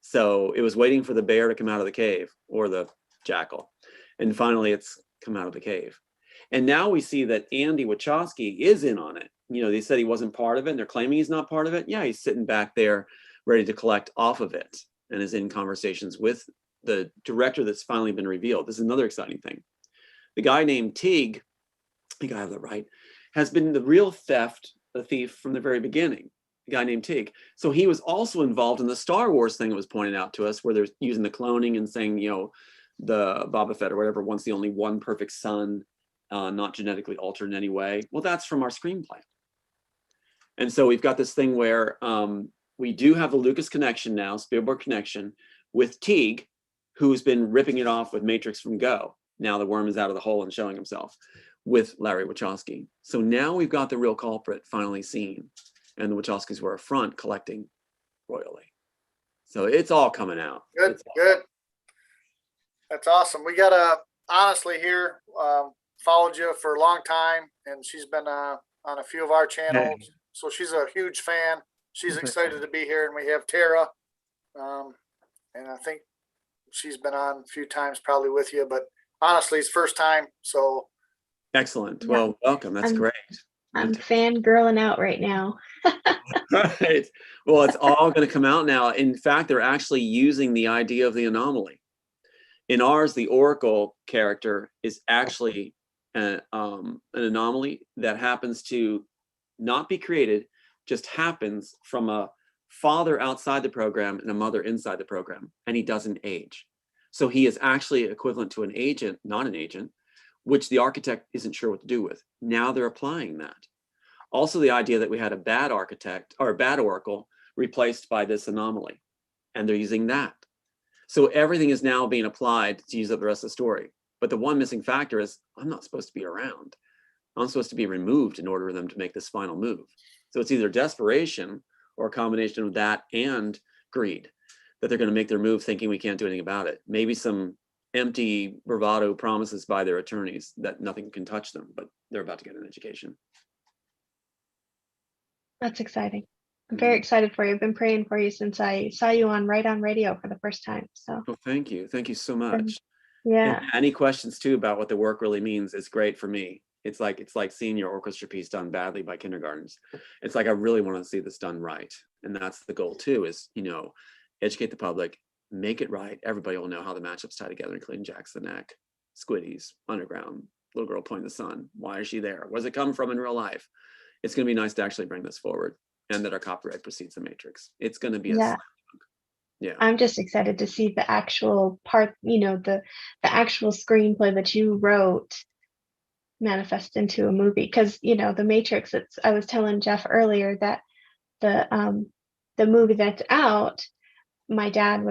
So it was waiting for the bear to come out of the cave, or the jackal, and finally it's come out of the cave. And now we see that Andy Wachowski is in on it. They said he wasn't part of it, and they're claiming he's not part of it. Yeah, he's sitting back there ready to collect off of it, and is in conversations with the director that's finally been revealed. This is another exciting thing. The guy named Teague, I think I have that right, has been the real thief from the very beginning. The guy named Teague. So he was also involved in the Star Wars thing that was pointed out to us, where they're using the cloning and saying, the Boba Fett or whatever wants the only one perfect son, not genetically altered in any way. Well, that's from our screenplay. And so we've got this thing where we do have the Lucas connection now, Spielberg connection, with Teague, who's been ripping it off with Matrix from Go. Now the worm is out of the hole and showing himself with Larry Wachowski. So now we've got the real culprit finally seen, and the Wachowskis were up front collecting royally. So it's all coming out. Good. Good. That's awesome. We got honestly here, followed you for a long time, and she's been on a few of our channels. Hey. So she's a huge fan. She's excited to be here, and we have Tara. And I think she's been on a few times probably with you, but honestly, it's first time. So Excellent. Yeah. Well, welcome. That's great. I'm fangirling out right now. Right. Well, it's all going to come out now. In fact, they're actually using the idea of the anomaly. In ours, the Oracle character is actually an anomaly that happens to not be created, just happens from a father outside the program and a mother inside the program, and he doesn't age. So he is actually equivalent to an agent, not an agent, which the architect isn't sure what to do with. Now they're applying that. Also, the idea that we had a bad architect or a bad Oracle replaced by this anomaly, and they're using that. So everything is now being applied to use up the rest of the story. But the one missing factor is I'm not supposed to be around. I'm supposed to be removed in order for them to make this final move. So it's either desperation or a combination of that and greed that they're going to make their move thinking we can't do anything about it. Maybe some empty bravado promises by their attorneys that nothing can touch them, but they're about to get an education. That's exciting. I'm very excited for you. I've been praying for you since I saw you on Right On Radio for the first time. So Oh, thank you. Thank you so much. yeah. And any questions too about what the work really means is great for me. It's like seeing your orchestra piece done badly by kindergartens. It's like I really want to see this done right. And that's the goal too, is, you know, educate the public, make it right. Everybody will know how the matchups tie together, including Jack's the Neck, Squiddies, Underground, Little Girl Pointing the Sun. Why is she there? Where does it come from in real life? It's going to be nice to actually bring this forward, and that our copyright precedes the Matrix. It's going to be Yeah. yeah. I'm just excited to see the actual part, you know, the actual screenplay that you wrote manifest into a movie. Because, you know, the Matrix, I was telling Jeff earlier that the movie that's out, my dad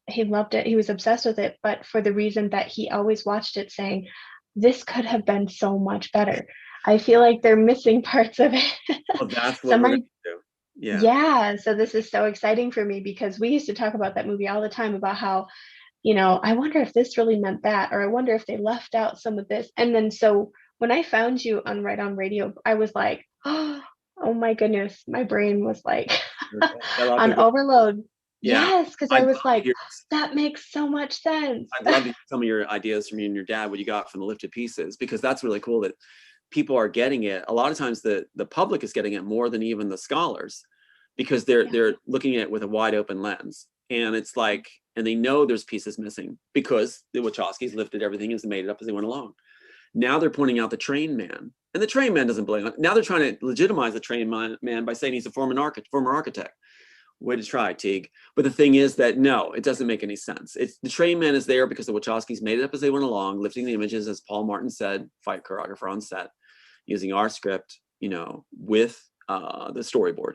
he loved it, he was obsessed with it, but for the reason that he always watched it saying, this could have been so much better. I feel like they're missing parts of it. Well, that's So what we're going to do. Yeah. yeah, so this is so exciting for me because we used to talk about that movie all the time about how, you know, I wonder if this really meant that, or I wonder if they left out some of this. And then so when I found you on Right On Radio, I was like, oh my goodness, my brain was like on overload. Yeah. Yes, because I I'd was love to like, hear- that makes so much sense. I'd love to hear some of your ideas from you and your dad, what you got from the lifted pieces, because that's really cool that people are getting it. A lot of times the public is getting it more than even the scholars, because they're looking at it with a wide open lens. And it's like, and they know there's pieces missing because the Wachowskis lifted everything and made it up as they went along. Now they're pointing out the train man, and the train man doesn't belong. Now they're trying to legitimize the train man by saying he's a former architect. Way to try, Teague. But the thing is that no, it doesn't make any sense. It's the train man is there because the Wachowskis made it up as they went along, lifting the images, as Paul Martin said, fight choreographer on set, using our script, you know, with the storyboard.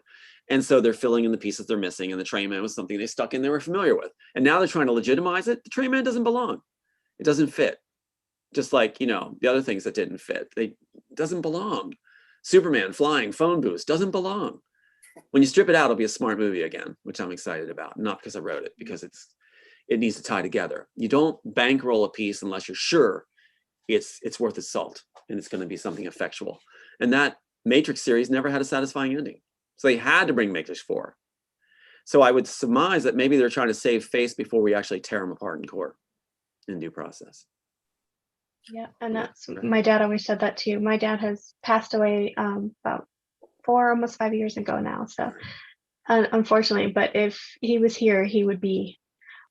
And so they're filling in the pieces they're missing, and the train man was something they stuck in they were familiar with. And now they're trying to legitimize it. The train man doesn't belong. It doesn't fit. Just like, you know, the other things that didn't fit. It doesn't belong. Superman flying, phone booths, doesn't belong. When you strip it out, it'll be a smart movie again, which I'm excited about. Not because I wrote it, because it needs to tie together. You don't bankroll a piece unless you're sure it's worth its salt and it's going to be something effectual. And that Matrix series never had a satisfying ending. So they had to bring Matrix 4. So I would surmise that maybe they're trying to save face before we actually tear them apart in court in due process. Yeah, and that's my dad always said that too. My dad has passed away about almost 5 years ago now. So unfortunately, but if he was here, he would be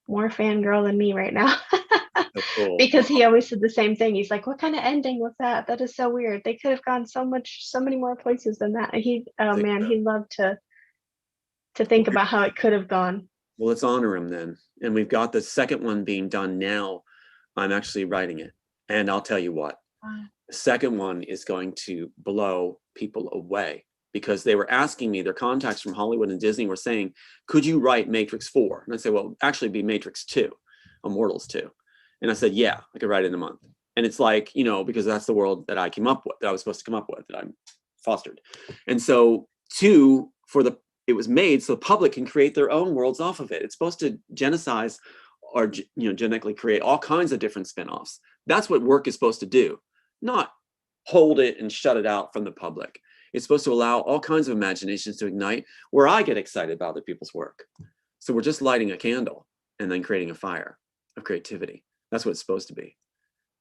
more fangirl than me right now. Cool. Because he always said the same thing. He's like, what kind of ending was that? That is so weird. They could have gone so many more places than that. He loved to think about how it could have gone. Well, let's honor him then. And we've got the second one being done now. I'm actually writing it. And I'll tell you what, the second one is going to blow people away, because they were asking me, their contacts from Hollywood and Disney were saying, could you write Matrix 4? And I said, well, actually be Matrix 2, Immortals 2. And I said, yeah, I could write it in a month. And it's like, you know, because that's the world that I came up with, that I was supposed to come up with, that I'm fostered. And so 2, it was made so the public can create their own worlds off of it. It's supposed to genocize or, you know, genetically create all kinds of different spinoffs. That's what work is supposed to do, not hold it and shut it out from the public. It's supposed to allow all kinds of imaginations to ignite, where I get excited about other people's work. So we're just lighting a candle and then creating a fire of creativity. That's what it's supposed to be,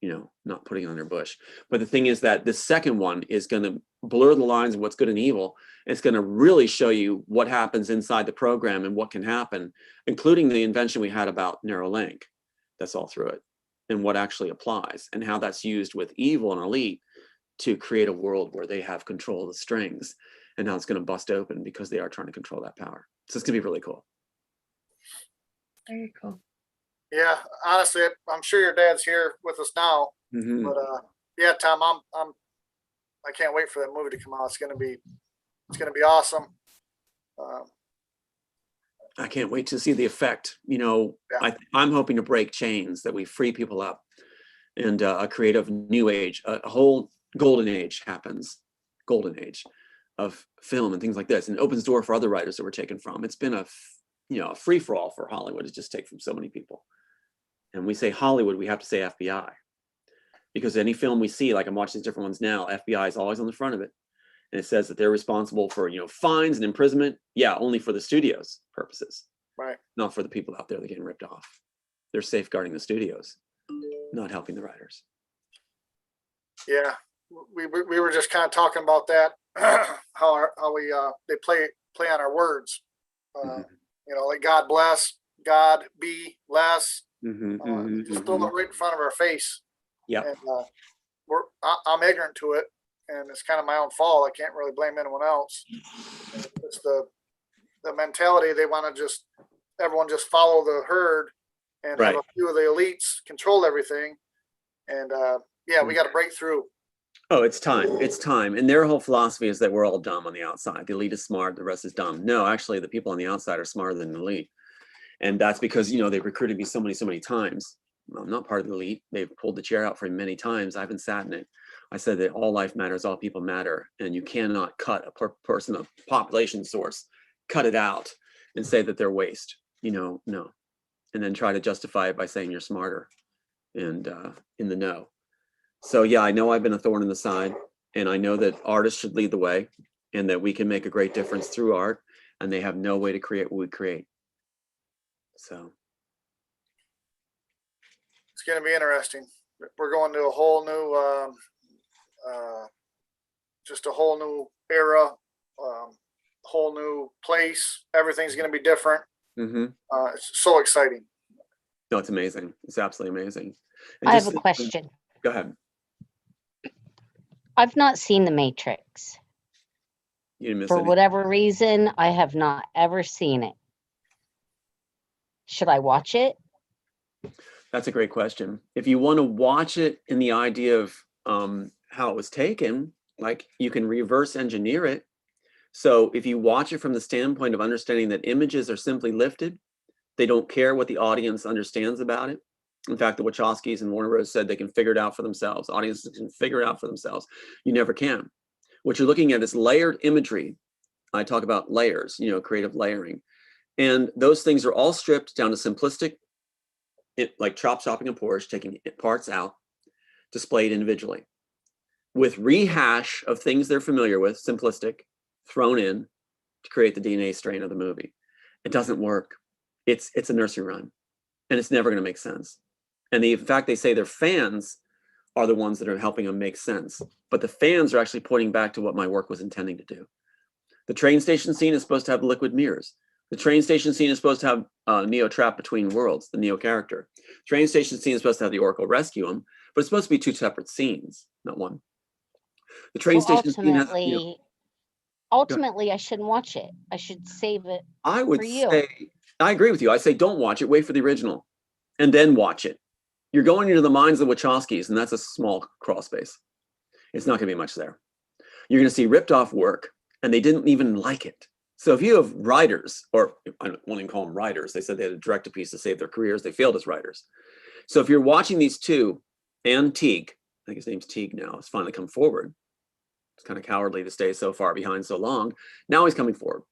you know, not putting it under a bush. But the thing is that the second one is going to blur the lines of what's good and evil. It's going to really show you what happens inside the program and what can happen, including the invention we had about Neuralink. That's all through it, and what actually applies, and how that's used with evil and elite to create a world where they have control of the strings, and now it's going to bust open because they are trying to control that power. So it's going to be really cool. Very cool. Yeah, honestly, I'm sure your dad's here with us now. Mm-hmm. But yeah, Tom, I can't wait for that movie to come out. It's gonna be awesome. I can't wait to see the effect. You know, Yeah. I'm hoping to break chains, that we free people up, and a creative new age, a whole golden age happens, golden age of film and things like this, and it opens door for other writers that we're taken from. It's been a free for all for Hollywood to just take from so many people. And we say Hollywood, we have to say FBI, because any film we see, like I'm watching these different ones now, FBI is always on the front of it. And it says that they're responsible for, fines and imprisonment. Yeah, only for the studio's purposes, Right. not for the people out there that are getting ripped off. They're safeguarding the studios, not helping the writers. Yeah. We were just kind of talking about that, how they play on our words. Like God bless, God be less. Just throw it right in front of our face. Yeah. And I'm ignorant to it, and it's kind of my own fault. I can't really blame anyone else. It's the mentality. They want to everyone just follow the herd and have a few of the elites control everything. And we got to break through. Oh, it's time. It's time. And their whole philosophy is that we're all dumb on the outside. The elite is smart, the rest is dumb. No, actually, the people on the outside are smarter than the elite. And that's because, they've recruited me so many times. I'm not part of the elite. They've pulled the chair out for me many times. I haven't sat in it. I said that all life matters, all people matter. And you cannot cut a person, a population source, cut it out and say that they're waste. No. And then try to justify it by saying you're smarter and in the know. So yeah, I know I've been a thorn in the side, and I know that artists should lead the way, and that we can make a great difference through art, and they have no way to create what we create. So It's going to be interesting. We're going to a whole new, just a whole new era, whole new place. Everything's going to be different. It's so exciting. No, it's amazing. It's absolutely amazing. I have a question. Go ahead. I've not seen The Matrix. You didn't miss For anything. whatever reason, I have not ever seen it. Should I watch it? That's a great question. If you want to watch it in the idea of how it was taken, like you can reverse engineer it. So if you watch it from the standpoint of understanding that images are simply lifted, they don't care what the audience understands about it. In fact, the Wachowskis and Warner Bros. Said they can figure it out for themselves. Audiences can figure it out for themselves. You never can. What you're looking at is layered imagery. I talk about layers, creative layering. And those things are all stripped down to simplistic, like chopping a Porsche, taking parts out, displayed individually, with rehash of things they're familiar with, simplistic, thrown in to create the DNA strain of the movie. It doesn't work. It's a nursery rhyme, and it's never going to make sense. And in fact, they say their fans are the ones that are helping them make sense. But the fans are actually pointing back to what my work was intending to do. The train station scene is supposed to have liquid mirrors. The train station scene is supposed to have Neo trapped between worlds, the Neo character. Train station scene is supposed to have the Oracle rescue him, but it's supposed to be two separate scenes, not one. The train station scene has, ultimately, I shouldn't watch it. I should save it. I would for you. say, I agree with you. I say don't watch it. Wait for the original, and then watch it. You're going into the minds of the Wachowskis, and that's a small crawl space. It's not going to be much there. You're going to see ripped off work, and they didn't even like it. So if you have writers, or I don't want to call them writers, they said they had to direct a piece to save their careers. They failed as writers. So if you're watching these two, and Teague, I think his name's Teague now, has finally come forward. It's kind of cowardly to stay so far behind so long. Now he's coming forward.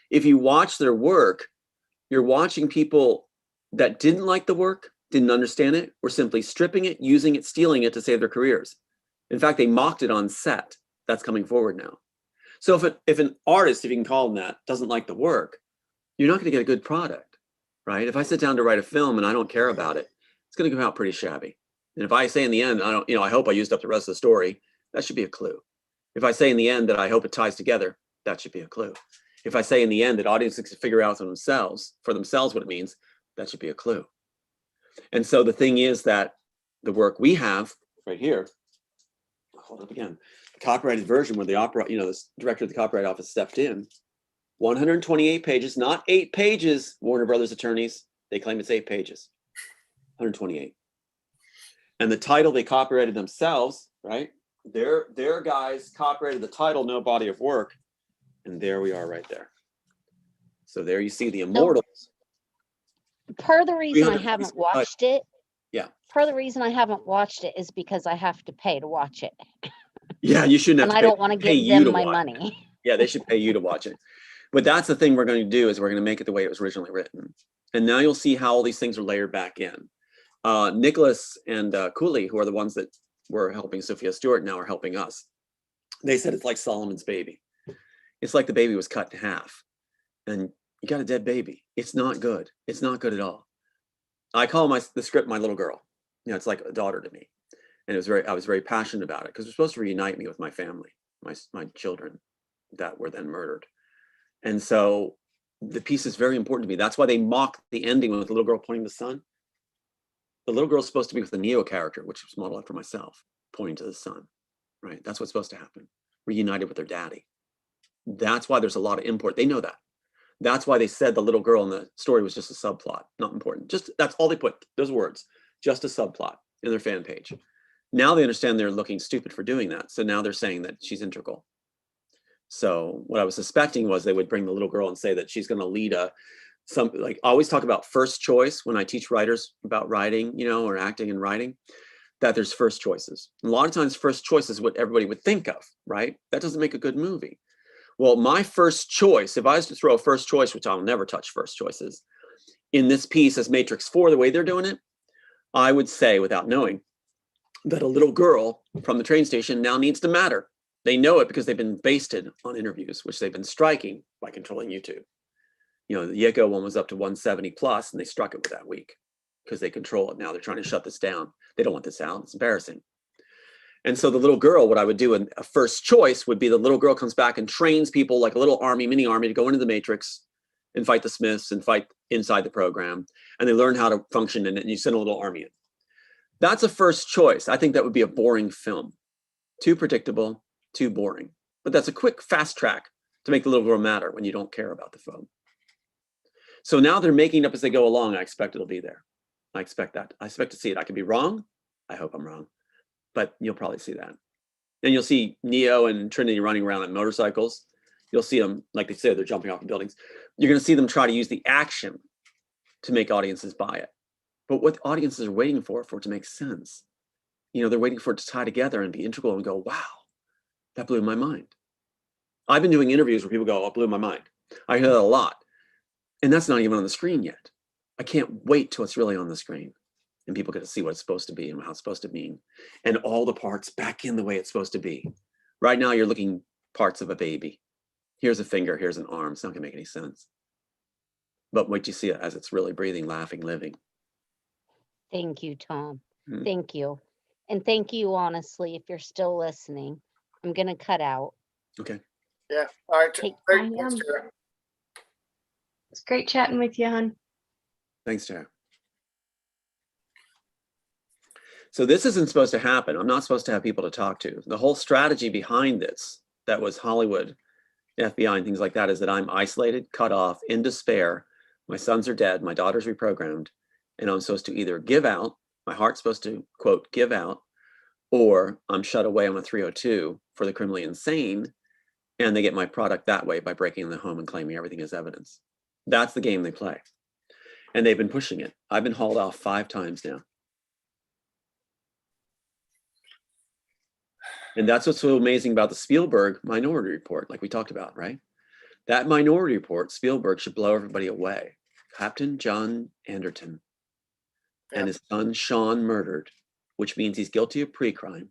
If you watch their work, you're watching people that didn't like the work, didn't understand it, were simply stripping it, using it, stealing it to save their careers. In fact, they mocked it on set. That's coming forward now. So if an artist, if you can call them that, doesn't like the work, you're not going to get a good product, right? If I sit down to write a film and I don't care about it, it's going to come out pretty shabby. And if I say in the end, I hope I used up the rest of the story, that should be a clue. If I say in the end that I hope it ties together, that should be a clue. If I say in the end that audiences can figure out for themselves what it means, that should be a clue. And so the thing is that the work we have right here, I'll hold up again, the copyrighted version where the the director of the Copyright Office stepped in, 128 pages, not 8 pages, Warner Brothers attorneys, they claim it's 8 pages, 128. And the title they copyrighted themselves, right? Their guys copyrighted the title, no body of work. And there we are right there. So there you see the Immortals. part of the reason I 300 haven't watched it. Yeah. Part of the reason I haven't watched it is because I have to pay to watch it. Yeah, you shouldn't have And to I pay, don't want to pay give you to them my watch it. money. Yeah, they should pay you to watch it. But that's the thing we're going to do is we're going to make it the way it was originally written. And now you'll see how all these things are layered back in. Nicholas and Cooley, who are the ones that were helping Sophia Stewart, now are helping us. They said it's like Solomon's baby. It's like the baby was cut in half. And you got a dead baby. It's not good. It's not good at all. I call the script my little girl. You know, it's like a daughter to me. And I was very passionate about it because it was supposed to reunite me with my family, my children that were then murdered. And so the piece is very important to me. That's why they mock the ending with the little girl pointing to the sun. The little girl's supposed to be with the Neo character, which was modeled after myself, pointing to the sun, right? That's what's supposed to happen. Reunited with their daddy. That's why there's a lot of import. They know that. That's why they said the little girl in the story was just a subplot, not important. Just that's all they put, those words, just a subplot in their fan page. Now they understand they're looking stupid for doing that. So now they're saying that she's integral. So what I was suspecting was they would bring the little girl and say that she's going to lead like I always talk about first choice when I teach writers about writing, you know, or acting and writing, that there's first choices. A lot of times first choice is what everybody would think of, right? That doesn't make a good movie. Well, my first choice, if I was to throw a first choice, which I'll never touch first choices, in this piece as Matrix 4, the way they're doing it, I would say without knowing that a little girl from the train station now needs to matter. They know it because they've been basted on interviews, which they've been striking by controlling YouTube. You know, the Yeko one was up to 170 plus, and they struck it with that week because they control it now. They're trying to shut this down. They don't want this out. It's embarrassing. And so the little girl, what I would do in a first choice would be the little girl comes back and trains people like a little army, mini army to go into the Matrix and fight the Smiths and fight inside the program. And they learn how to function in it, and you send a little army in. That's a first choice. I think that would be a boring film. Too predictable, too boring. But that's a quick, fast track to make the little girl matter when you don't care about the film. So now they're making it up as they go along. I expect it'll be there. I expect that. I expect to see it. I could be wrong. I hope I'm wrong. But you'll probably see that. And you'll see Neo and Trinity running around on motorcycles. You'll see them, like they say, they're jumping off the buildings. You're going to see them try to use the action to make audiences buy it. But what audiences are waiting for it to make sense. You know, they're waiting for it to tie together and be integral and go, wow, that blew my mind. I've been doing interviews where people go, oh, it blew my mind. I hear that a lot. And that's not even on the screen yet. I can't wait till it's really on the screen and people get to see what it's supposed to be and how it's supposed to mean and all the parts back in the way it's supposed to be. Right now, you're looking parts of a baby. Here's a finger, here's an arm. It's not gonna make any sense. But wait till you see it as it's really breathing, laughing, living. Thank you, Tom. Thank you. And thank you, honestly, if you're still listening. I'm going to cut out. Okay. Yeah. All right. Take- Great. Thanks, Tara. It's great chatting with you, hon. Thanks, Tara. So this isn't supposed to happen. I'm not supposed to have people to talk to. The whole strategy behind this, that was Hollywood, FBI and things like that, is that I'm isolated, cut off, in despair. My sons are dead. My daughter's reprogrammed. And I'm supposed to either give out, my heart's supposed to, quote, give out, or I'm shut away on a 302 for the criminally insane. And they get my product that way by breaking in the home and claiming everything as evidence. That's the game they play. And they've been pushing it. I've been hauled off 5 times now. And that's what's so amazing about the Spielberg Minority Report, like we talked about, right? That Minority Report, Spielberg should blow everybody away. Captain John Anderton and his son Sean murdered, which means he's guilty of pre-crime,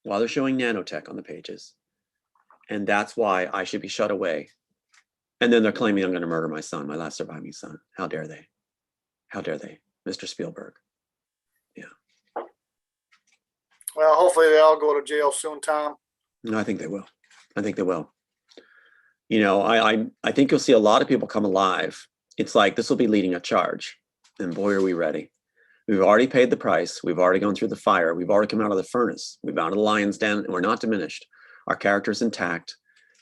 while they're showing nanotech on the pages. And that's why I should be shut away. And then they're claiming I'm going to murder my son, my last surviving son. How dare they? How dare they, Mr. Spielberg? Yeah. Well, hopefully they all go to jail soon, Tom. No, I think they will. I think they will. You know, I think you'll see a lot of people come alive. It's like this will be leading a charge. And boy, are we ready. We've already paid the price. We've already gone through the fire. We've already come out of the furnace. We've out of the lion's den, and we're not diminished. Our character's intact.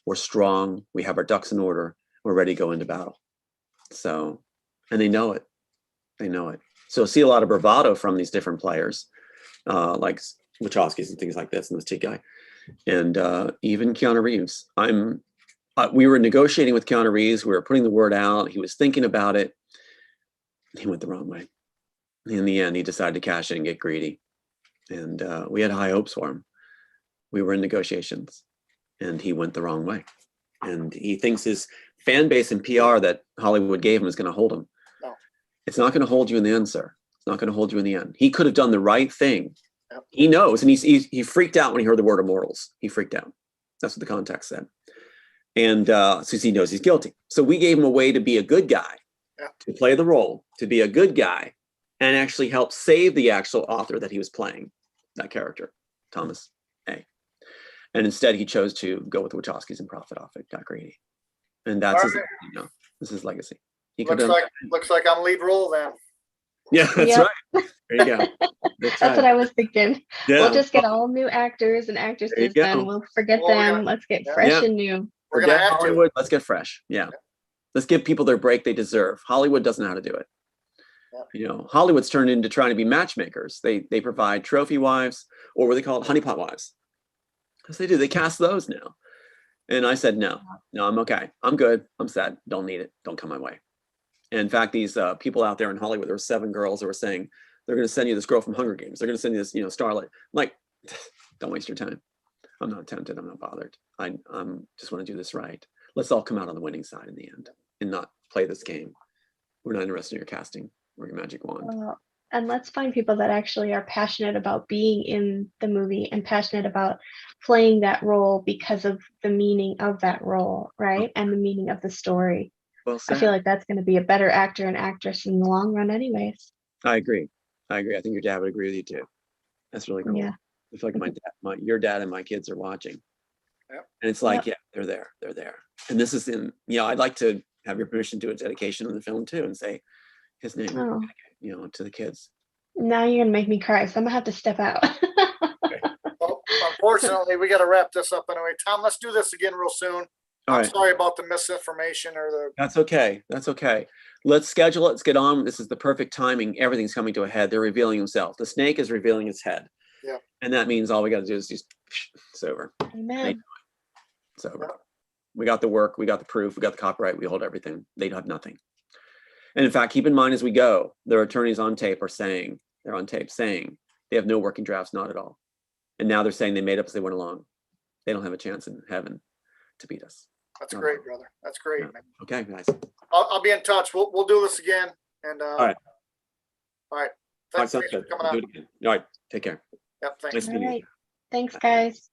We're strong. We have our ducks in order. We're ready to go into battle. So, and they know it. They know it. So see a lot of bravado from these different players, like Wachowski's and things like this, and this T guy. And even Keanu Reeves. We were negotiating with Keanu Reeves. We were putting the word out. He was thinking about it. He went the wrong way. In the end, he decided to cash in and get greedy. And we had high hopes for him. We were in negotiations, and he went the wrong way. And he thinks his fan base and PR that Hollywood gave him is going to hold him. No. It's not going to hold you in the end, sir. It's not going to hold you in the end. He could have done the right thing. Yep. He knows, and he freaked out when he heard the word immortals. He freaked out. That's what the context said. And since he knows he's guilty. So we gave him a way to be a good guy, to play the role, to be a good guy, and actually help save the actual author that he was playing, that character, Thomas A. And instead, he chose to go with the Wachowskis and profit off it, got greedy. And that's his, this is his legacy. He Looks like I'm lead role then. Yeah, that's Yep. right. There you go. That's what I was thinking. Yeah. We'll just get all new actors and actresses, then we'll forget them. Let's get fresh and new. We're gonna have Hollywood. Let's get fresh. Yeah. Let's give people their break they deserve. Hollywood doesn't know how to do it. You know, Hollywood's turned into trying to be matchmakers. They provide trophy wives, or what they call it, honeypot wives. Because they do. They cast those now. And I said, no, I'm okay. I'm good. I'm set. Don't need it. Don't come my way. And in fact, these people out there in Hollywood, there were 7 girls that were saying, they're going to send you this girl from Hunger Games. They're going to send you this, starlet. I'm like, don't waste your time. I'm not tempted. I'm not bothered. I'm just want to do this right. Let's all come out on the winning side in the end and not play this game. We're not interested in your casting or your magic wand. And let's find people that actually are passionate about being in the movie and passionate about playing that role because of the meaning of that role, right? And the meaning of the story. Well said. I feel like that's going to be a better actor and actress in the long run anyways. I agree. I think your dad would agree with you too. That's really cool. Yeah. I feel like your dad and my kids are watching. Yep. And it's like, they're there. And this is I'd like to have your permission to do a dedication of the film too and say his name, to the kids. Now you're going to make me cry, so I'm going to have to step out. Okay. Well, unfortunately, we got to wrap this up anyway. Tom, let's do this again real soon. All I'm right. sorry about the misinformation or the. That's okay. That's okay. Let's schedule it. Let's get on. This is the perfect timing. Everything's coming to a head. They're revealing themselves. The snake is revealing its head. Yeah. And that means all we got to do is just, it's over. Amen. It's over. We got the work. We got the proof. We got the copyright. We hold everything. They have nothing. And in fact, keep in mind as we go, their attorneys on tape are saying, they have no working drafts, not at all. And now they're saying they made up as they went along. They don't have a chance in heaven to beat us. That's great, brother. That's great, man. Okay, guys. I'll be in touch. We'll do this again. And all right. Thanks for coming on. Do it again. All right. Take care. Yep. Thanks. Nice meeting you. Thanks, guys.